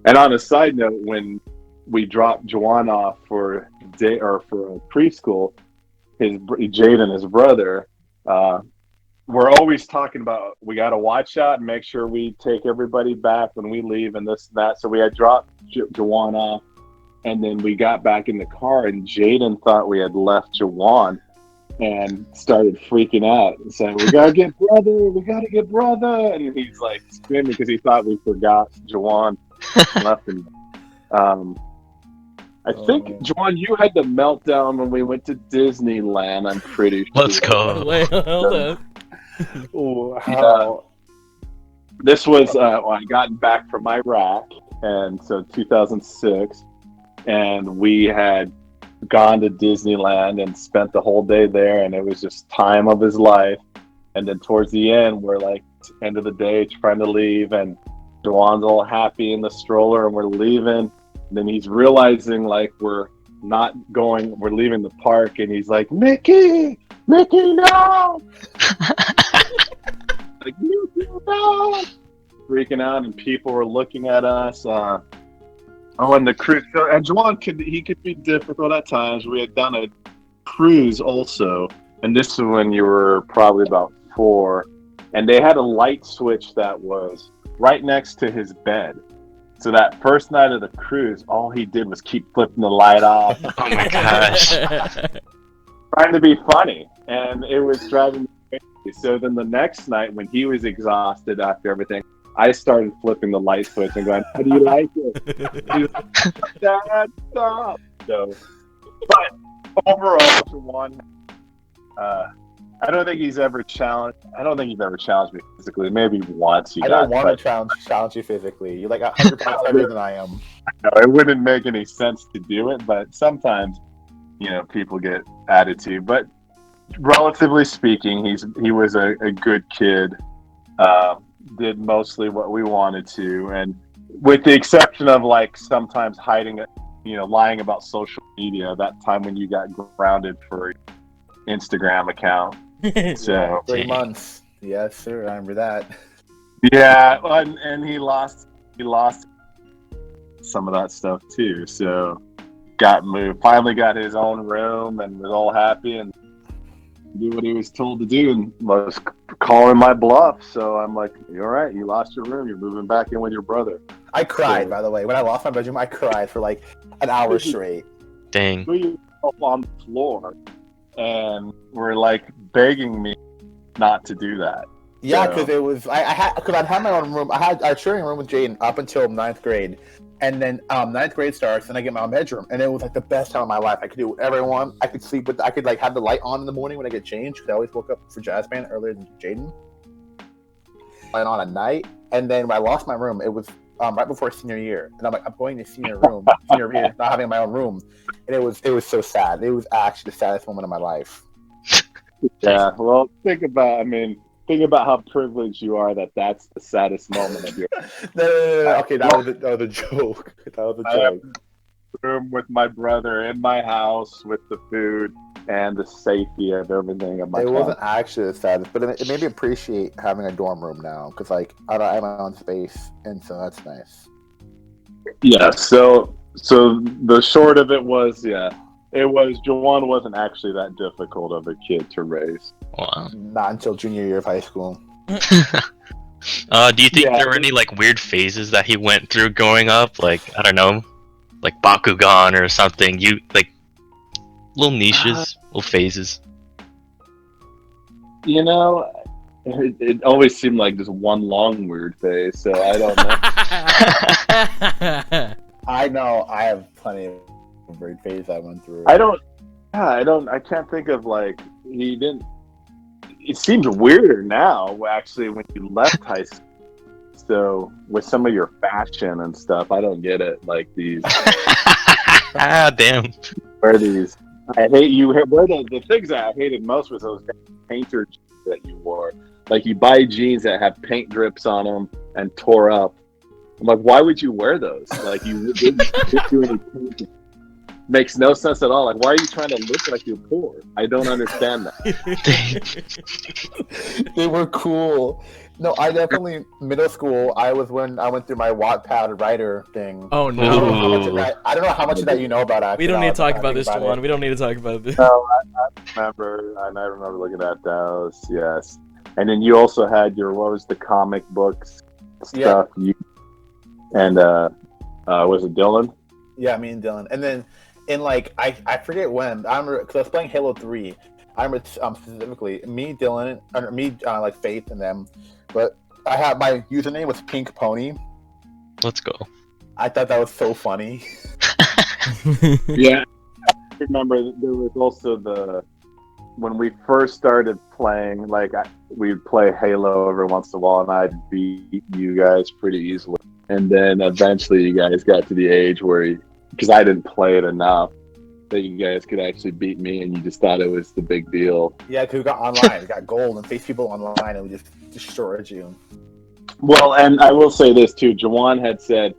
and on a side note, when we dropped Jawan off for preschool, Jaden, his brother, we're always talking about we got to watch out and make sure we take everybody back when we leave and this and that. So we had dropped Jawan off. And then we got back in the car, and Jaden thought we had left Jawan and started freaking out and saying, we got to get brother. And he's like screaming because he thought we forgot Jawan left him. I think, Jawan, you had the meltdown when we went to Disneyland, I'm pretty sure. Let's go. Wait, hold on. This was I got back from Iraq, and so 2006. And we had gone to Disneyland and spent the whole day there, and it was just time of his life. And then towards the end, we're like, end of the day, trying to leave, and Jawan's all happy in the stroller, and we're leaving. And then he's realizing we're leaving the park, and he's like, Mickey, no! Like, Mickey, no! Freaking out, and people were looking at us. And the cruise, and Jawan could be difficult at times. We had done a cruise also, and this is when you were probably about 4, and they had a light switch that was right next to his bed. So that first night of the cruise, all he did was keep flipping the light off. Oh my gosh. Trying to be funny, and it was driving me crazy. So then the next night, when he was exhausted after everything, I started flipping the light switch and going, how do you like it? He was like, Dad, stop. So, but overall, Jawan, I don't think he's ever challenged me physically. Maybe once. I don't want to challenge you physically. You're like 100 pounds heavier than I am. No, it wouldn't make any sense to do it, but sometimes, people get added to. But relatively speaking, he was a good kid. Did mostly what we wanted to, and with the exception of like sometimes hiding it, lying about social media. That time when you got grounded for your Instagram account. So 3 months. Yes, sir. I remember that. yeah, and he lost some of that stuff too. So got moved. Finally got his own room and was all happy and do what he was told to do, and was calling my bluff. So I'm like, "You're all right. You lost your room. You're moving back in with your brother." I cried, by the way. When I lost my bedroom, I cried for like an hour straight. Dang. We up on the floor and were like begging me not to do that. Yeah, because it was I'd had my own room. I was sharing a room with Jaden up until 9th grade, and then 9th grade starts, and I get my own bedroom, and it was like the best time of my life. I could do whatever I want. I could sleep I could like have the light on in the morning when I get changed, because I always woke up for jazz band earlier than Jaden. Light on at night, and then when I lost my room, it was right before senior year, and I'm like, I'm going to senior year, not having my own room, and it was so sad. It was actually the saddest moment of my life. Yeah, well, think about how privileged you are that's the saddest moment of your life. No. Okay, that was a joke. That was a I have joke. a room with my brother in my house with the food and the safety of everything of my It house. wasn't actually the saddest, but it made me appreciate having a dorm room now, because like I have my own space, and so that's nice. Yeah, so the short of it was, Jawan wasn't actually that difficult of a kid to raise. Wow. Not until junior year of high school. Do you think there were any like weird phases that he went through growing up? Like, I don't know, like Bakugan or something. You like little niches, little phases. It always seemed like just one long weird phase, so I don't know. I know I have plenty of weird phases I went through. I can't think of like he didn't. It seems weirder now, actually, when you left high school. So with some of your fashion and stuff, I don't get it. Like these. Damn. Where these? I hate you. Where the things that I hated most was those painter jeans that you wore. Like you buy jeans that have paint drips on them and tore up. I'm like, why would you wear those? Like you didn't do any painting. Makes no sense at all. Like, why are you trying to look like you're poor? I don't understand that. They were cool. No, I definitely middle school. I went through my Wattpad writer thing. Oh no! I don't know how much of that you know about. Actually, we don't need to talk about this, Jawan. We don't need to talk about this. No, I remember looking at those. Yes, and then you also had what was the comic books stuff? Yeah. Was it Dylan? Yeah, me and Dylan, and then. In like I forget when I remember, because I was playing Halo 3. I remember specifically me, Dylan, like Faith and them. But I had my username was Pink Pony. Let's go. I thought that was so funny. Yeah, I remember there was also when we first started playing. Like we'd play Halo every once in a while, and I'd beat you guys pretty easily. And then eventually, you guys got to the age where. Because I didn't play it enough that you guys could actually beat me, and you just thought it was the big deal. Yeah, because we got online, we got gold, and faced people online, and we just destroyed you. Well, and I will say this too. Jawan had said,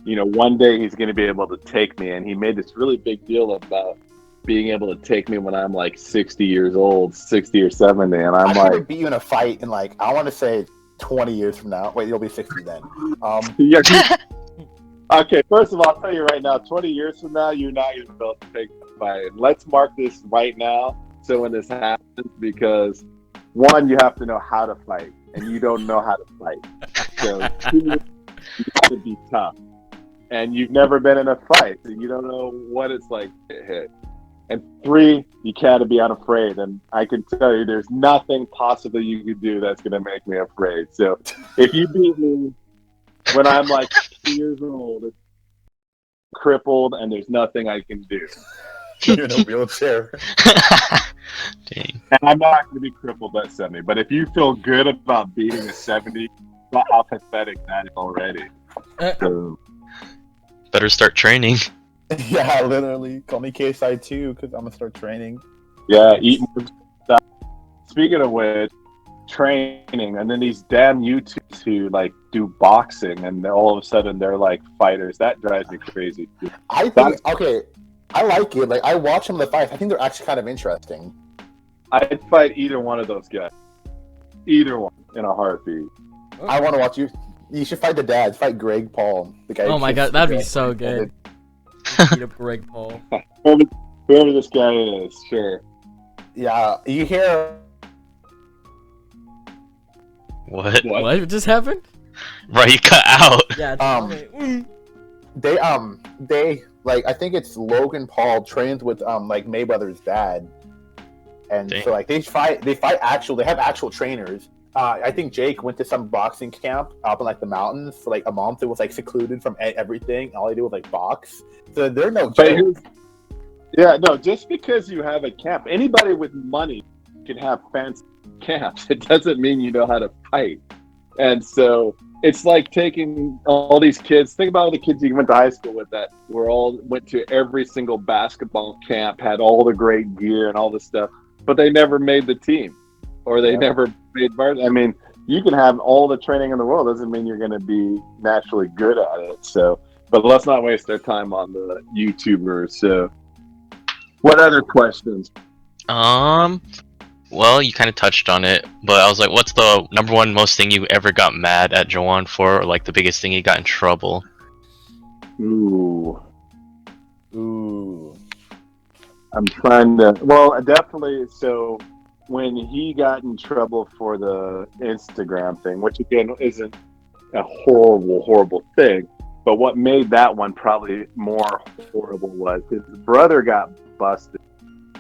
one day he's going to be able to take me, and he made this really big deal about being able to take me when I'm like 60 years old, 60 or 70, and I'm I could beat you in a fight in like I want to say 20 years from now. Wait, you'll be 60 then. Okay, first of all, I'll tell you right now, 20 years from now, you're not going to be able to take the fight. Let's mark this right now so when this happens, because one, you have to know how to fight, and you don't know how to fight. So two, you have to be tough. And you've never been in a fight, so you don't know what it's like to get hit. And three, you can't be unafraid. And I can tell you there's nothing possibly you could do that's going to make me afraid. So if you beat me, when I'm like 2 years old, crippled, and there's nothing I can do. You're in a wheelchair. Dang. And I'm not going to be crippled at 70. But if you feel good about beating a 70, how pathetic that is already. So, better start training. Yeah, literally. Call me KSI too, because I'm gonna start training. Yeah, eat more stuff. Speaking of which, training, and then these damn YouTubers who like do boxing, and all of a sudden they're like fighters. That drives me crazy. I That's, think okay, I like it. Like I watch some of the fights. I think they're actually kind of interesting. I'd fight either one of those guys. Either one in a heartbeat. I want to watch you. You should fight the dad. Fight Greg Paul, the guy. Oh who my kicks god, that'd the be dad. so good. Beat up Greg Paul. Whoever this guy is, sure. Yeah, you hear? What? What just happened? Right, you cut out. Yeah. They like I think it's Logan Paul trains with like Mayweather's dad, and Dang. so like they fight. They have actual trainers. I think Jake went to some boxing camp up in like the mountains for like a month. It was like secluded from everything. All they do was like box. So they're no But joke. yeah, no, just because you have a camp, anybody with money can have fancy camps. It doesn't mean you know how to fight. And so it's like taking all these kids. Think about all the kids you went to high school with that went to every single basketball camp, had all the great gear and all this stuff, but they never made the team, or they never made varsity. I mean, you can have all the training in the world, doesn't mean you're going to be naturally good at it. So, but let's not waste our time on the YouTubers. So, what other questions? Well, you kind of touched on it, but I was like, what's the number one most thing you ever got mad at Jawan for, or like the biggest thing you got in trouble? Ooh. Ooh. I'm trying to. Well, definitely. So when he got in trouble for the Instagram thing, which again isn't a horrible thing, but what made that one probably more horrible was his brother got busted.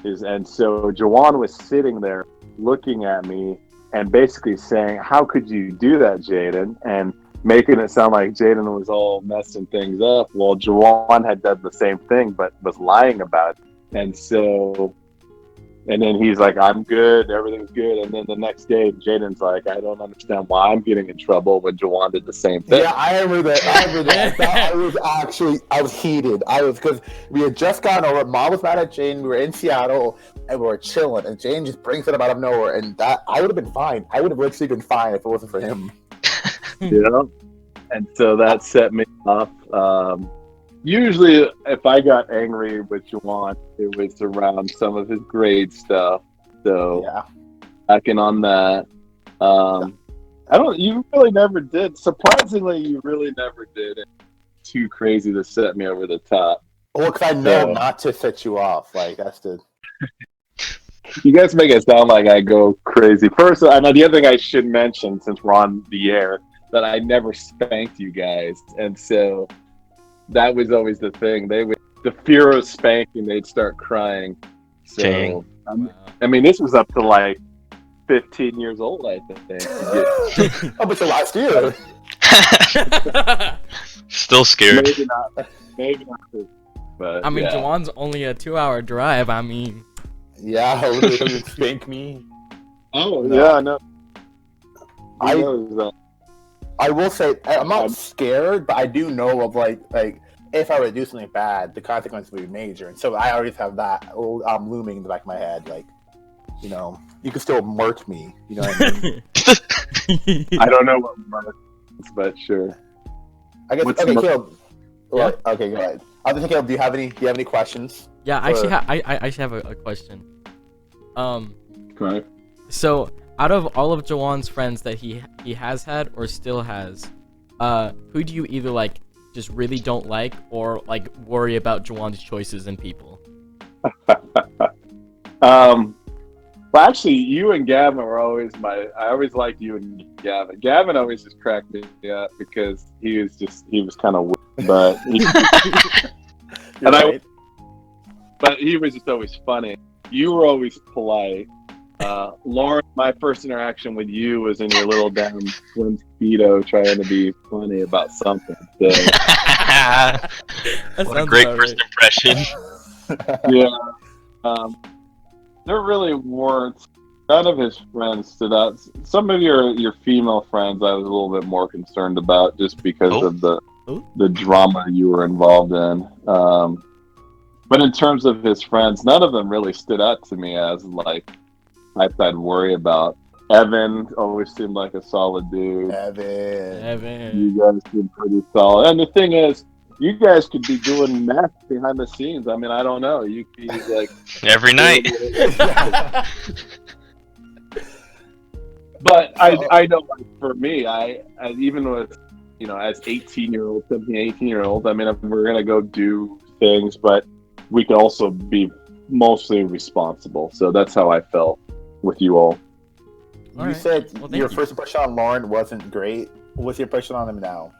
And so Jawan was sitting there looking at me and basically saying, "How could you do that, Jaden?" And making it sound like Jaden was all messing things up. Well, Jawan had done the same thing, but was lying about it. And so, and then he's like, "I'm good, everything's good." And then the next day, Jaden's like, "I don't understand why I'm getting in trouble when Jawan did the same thing." Yeah, I remember that. I was heated. Because we had just gotten over. Mom was mad at Jane. We were in Seattle and we were chilling, and Jane just brings it up out of nowhere, and that I would have been fine. I would have literally been fine if it wasn't for him. Yeah. And so that set me off. Usually, if I got angry with Jawan, it was around some of his grade stuff. So, Yeah. backing on that. You really never did. Surprisingly, you really never did it too crazy to set me over the top. Well, because I know So- not to set you off. Like that's the. You guys make it sound like I go crazy. First, I know the other thing I should mention, since we're on the air, that I never spanked you guys, and so that was always the thing. The fear of spanking, they'd start crying. So, Dang. I mean, this was up to like 15 years old, I think. Up until last year. Still scared. Maybe not. But I mean, yeah. Jawan's only a 2-hour drive. I mean, Yeah, literally spank me. Oh No. yeah, no. I will say I'm not scared, but I do know of like if I were to do something bad, the consequences would be major, and so I always have that looming in the back of my head. Like, you know, you can still murk me. You know what I mean? I don't know what murder is, but sure. I guess. What's Okay, murk? Caleb. Yeah? What? Okay, go ahead. I was thinking, Caleb, do you have any questions? yeah, I actually have a question. Okay. So out of all of Jawan's friends that he has had or still has, who do you either like just really don't like or like worry about Jawan's choices in people? Well, actually, you and Gavin were always I always liked you and Gavin. Gavin always just cracked me up because he was kind of weird, but You're And right. but he was just always funny. You were always polite. Lauren, my first interaction with you was in your little damn swim speedo trying to be funny about something. So, That What a sounds great about first right. impression. yeah. There really weren't. None of his friends stood out. Some of your female friends I was a little bit more concerned about just because Oh. of Oh. the drama you were involved in. But in terms of his friends, none of them really stood out to me as like types I'd worry about. Evan always seemed like a solid dude. Evan. You guys seem pretty solid. And the thing is, you guys could be doing math behind the scenes. I mean, I don't know. You could be like Every night. But I know, like, for me, I even with, as 18-year-old, 17, 18-year-old, I mean, if we're going to go do things, but we could also be mostly responsible. So that's how I felt with you all. You said your you. first impression on Lauren wasn't great. What's your impression on him now?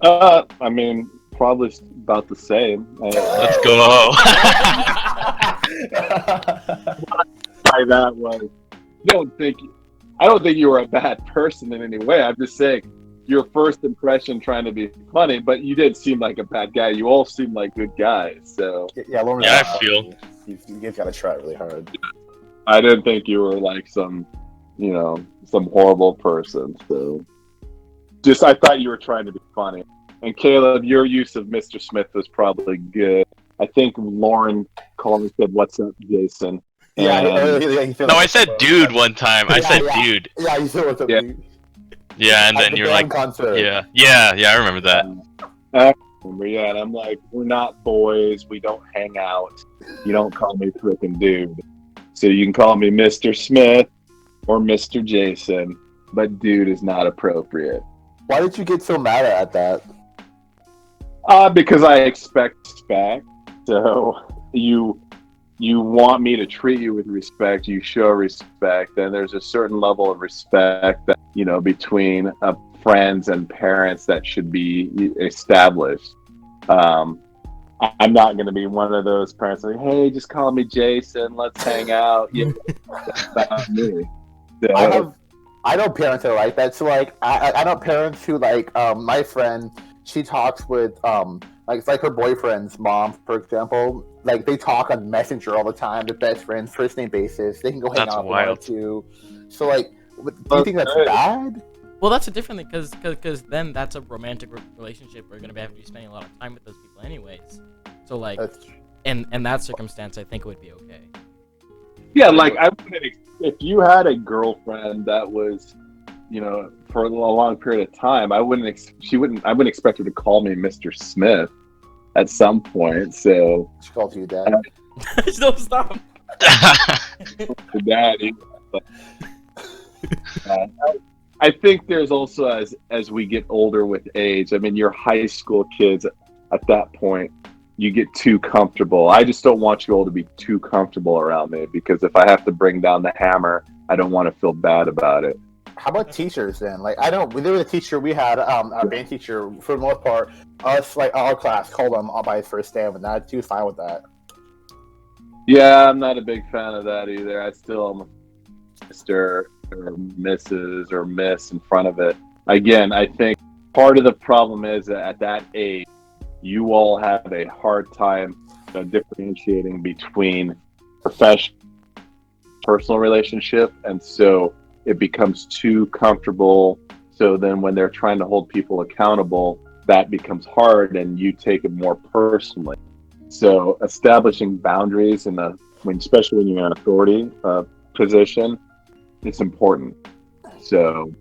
I mean, probably about the same. Let's go. By that was, I don't think you were a bad person in any way. I'm just saying your first impression trying to be funny, but you did seem like a bad guy. You all seem like good guys. So Yeah, Lauren. Yeah, I feel. You guys got to try really hard. I didn't think you were like some horrible person. So I thought you were trying to be funny. And Caleb, your use of Mr. Smith was probably good. I think Lauren called and said, "What's up, Jason?" Yeah, No, I said dude one time. I said dude. Yeah, you said what's up, Yeah. dude. Yeah, and At then the you're band like, concert. yeah, I remember that. I remember, yeah, and I'm like, we're not boys. We don't hang out. You don't call me frickin' dude. So you can call me Mr. Smith or Mr. Jason, but dude is not appropriate. Why did you get so mad at that? Because I expect respect. So you want me to treat you with respect. You show respect, and there's a certain level of respect that between friends and parents that should be established. I'm not going to be one of those parents like, hey, just call me Jason. Let's hang out. Yeah, that's not me. So, I know parents that are like that. So like, I know parents who like my friend. She talks with like it's like her boyfriend's mom, for example. Like they talk on Messenger all the time. They're best friends, first name basis. They can go hang That's out wild. with too. So like, do you think that's bad? Well, that's a different thing, because then that's a romantic relationship where you're gonna have to be spending a lot of time with those people anyways. So like, in that circumstance, I think it would be okay. Yeah, like I wouldn't. If you had a girlfriend that was, for a long period of time, I wouldn't expect her to call me Mr. Smith at some point. So She called you dad. Don't stop. Daddy. I think there's also as we get older with age. I mean, your high school kids at that point, you get too comfortable. I just don't want you all to be too comfortable around me, because if I have to bring down the hammer, I don't want to feel bad about it. How about teachers then? Like there was a teacher we had, our band teacher, for the most part, us like our class called him by his first name, and that he was fine with that. Yeah, I'm not a big fan of that either. I still am Mr. or Mrs. or Miss in front of it. Again, I think part of the problem is that at that age, you all have a hard time differentiating between professional, personal relationship, and so it becomes too comfortable. So then when they're trying to hold people accountable, that becomes hard and you take it more personally. So establishing boundaries especially when you're in an authority position, it's important. So,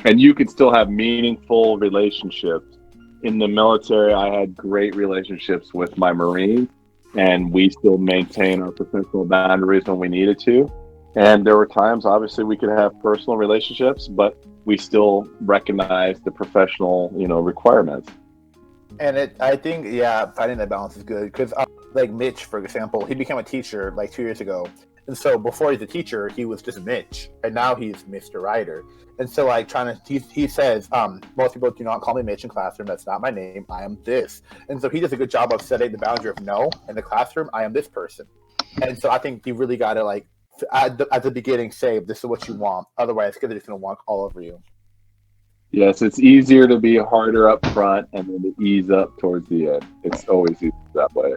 and you can still have meaningful relationships. In the military, I had great relationships with my Marines, and we still maintain our professional boundaries when we needed to. And there were times, obviously, we could have personal relationships, but we still recognize the professional, requirements. And I think, finding that balance is good, because like Mitch, for example, he became a teacher like 2 years ago. And so before he's a teacher, he was just Mitch, and now he's Mr. Ryder. And so like he says, most people do not call me Mitch in classroom. That's not my name. I am this. And so he does a good job of setting the boundary of no, in the classroom, I am this person. And so I think you really got to like, at the beginning, say, this is what you want. Otherwise, they're just going to walk all over you. Yes, it's easier to be harder up front and then to ease up towards the end. It's always easier that way.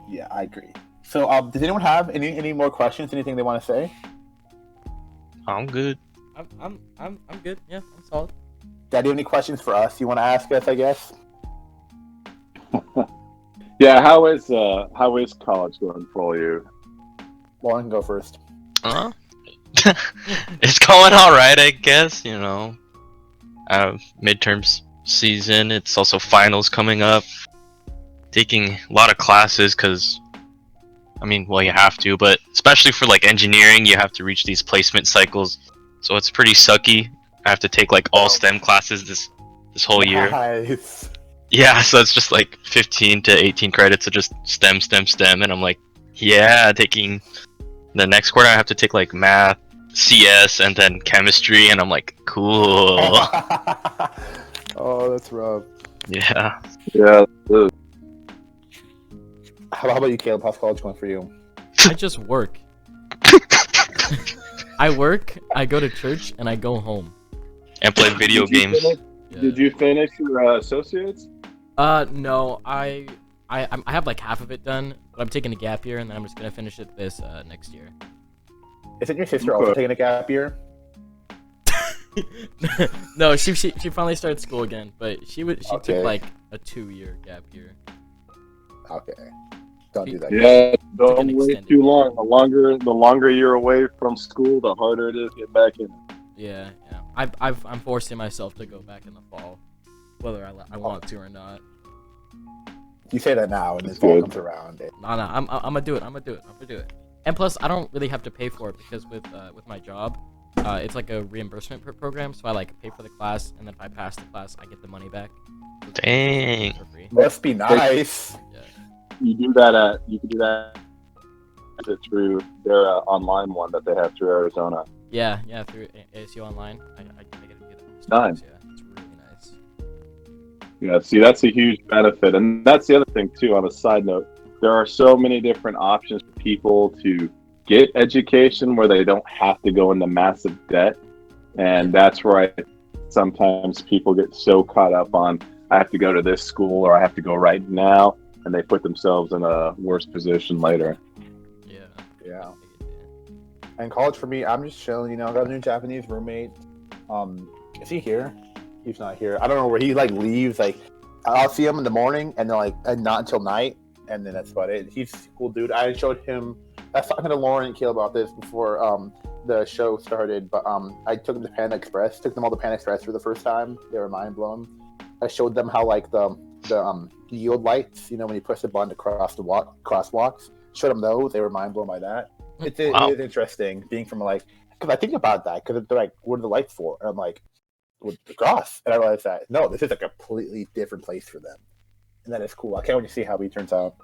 Yeah, I agree. So, does anyone have any more questions? Anything they want to say? I'm good. I'm good. Yeah, I'm solid. Dad, do you have any questions for us? You want to ask us? I guess. Yeah, how is college going for you? Lauren can go first. Huh? It's going all right, I guess. Midterms season. It's also finals coming up. Taking a lot of classes because, well, you have to, but especially for like engineering, you have to reach these placement cycles. So it's pretty sucky. I have to take like all STEM classes this whole year. Nice. Yeah, so it's just like 15 to 18 credits of just STEM, and I'm like, yeah, taking the next quarter I have to take like math, CS, and then chemistry, and I'm like, cool. Oh, that's rough. Yeah. Yeah. How about you, Caleb? How's college going for you? I just work. I work, I go to church, and I go home. And play video games. Yeah. Did you finish your associates? No, I have like half of it done, but I'm taking a gap year, and then I'm just gonna finish it this next year. Isn't your sister also taking a gap year? No, she finally started school again, but she Okay. took like a 2-year gap year. Okay. Don't do that. Yeah, don't an wait extended too gap. long. The longer you're away from school, the harder it is to get back in. Yeah. I'm forcing myself to go back in the fall, whether I want to or not. You say that now, and then That's fall good. comes around. No, I'm gonna do it. And plus, I don't really have to pay for it because with my job, it's like a reimbursement program. So I like pay for the class, and then if I pass the class, I get the money back. So it's Dang. for free. Must be nice. Yeah. You can do that through their online one that they have through Arizona. Yeah, through ASU Online. I get to do that. Nice. Yeah, it's really nice. Yeah, see, that's a huge benefit. And that's the other thing, too, on a side note. There are so many different options for people to get education where they don't have to go into massive debt. And that's where sometimes people get so caught up on, I have to go to this school or I have to go right now. And they put themselves in a worse position later. Yeah. Yeah. And college for me, I'm just chilling. I got a new Japanese roommate. Is he here? He's not here. I don't know where he like leaves. Like, I'll see him in the morning, and then and not until night, and then that's about it. He's a cool dude. I showed him. I was talking to Lauren and Caleb about this before the show started, but I took them to Panda Express. Took them all to Panda Express for the first time. They were mind blown. I showed them how like the yield lights. When you push the button to crosswalks. Showed them those. They were mind blown by that. It is interesting being from because I think about that because they're like, what are the lights for? And I'm like, with the cross, and I realized that no, this is a completely different place for them, and that is cool. I can't wait to see how he turns out.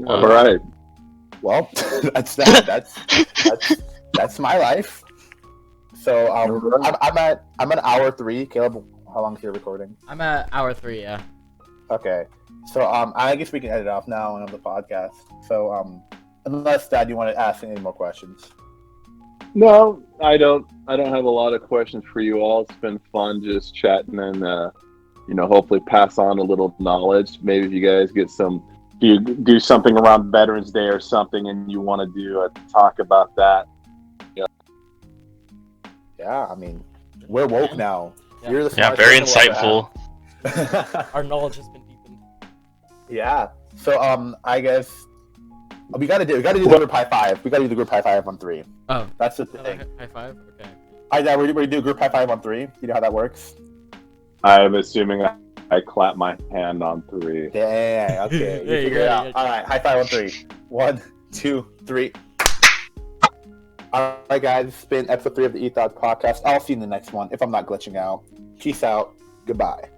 All right. Well, that's that. That's my life. So I'm at hour 3. Caleb, how long is your recording? I'm at hour 3. Yeah. Okay. So I guess we can edit off now and on the podcast. So unless Dad, you want to ask any more questions? No, I don't have a lot of questions for you all. It's been fun just chatting and hopefully pass on a little knowledge. Maybe if you guys get do something around Veterans Day or something and you want to do a talk about that. Yeah, I mean, we're woke now. Yeah. You're the Yeah, smartest very person we'll insightful. ever have. Our knowledge has been deepened. Yeah. So I guess we gotta do the group high five. We gotta do the group high five on 3. Oh, That's the thing. high five. Okay. We do group high five on 3. You know how that works? I'm assuming I clap my hand on 3. Yeah. Okay. Yeah, you figure it got out. it. All right. High five on 3. 1, 2, 3. All right, guys. It's been episode 3 of the eThoughts podcast. I'll see you in the next one if I'm not glitching out. Peace out. Goodbye.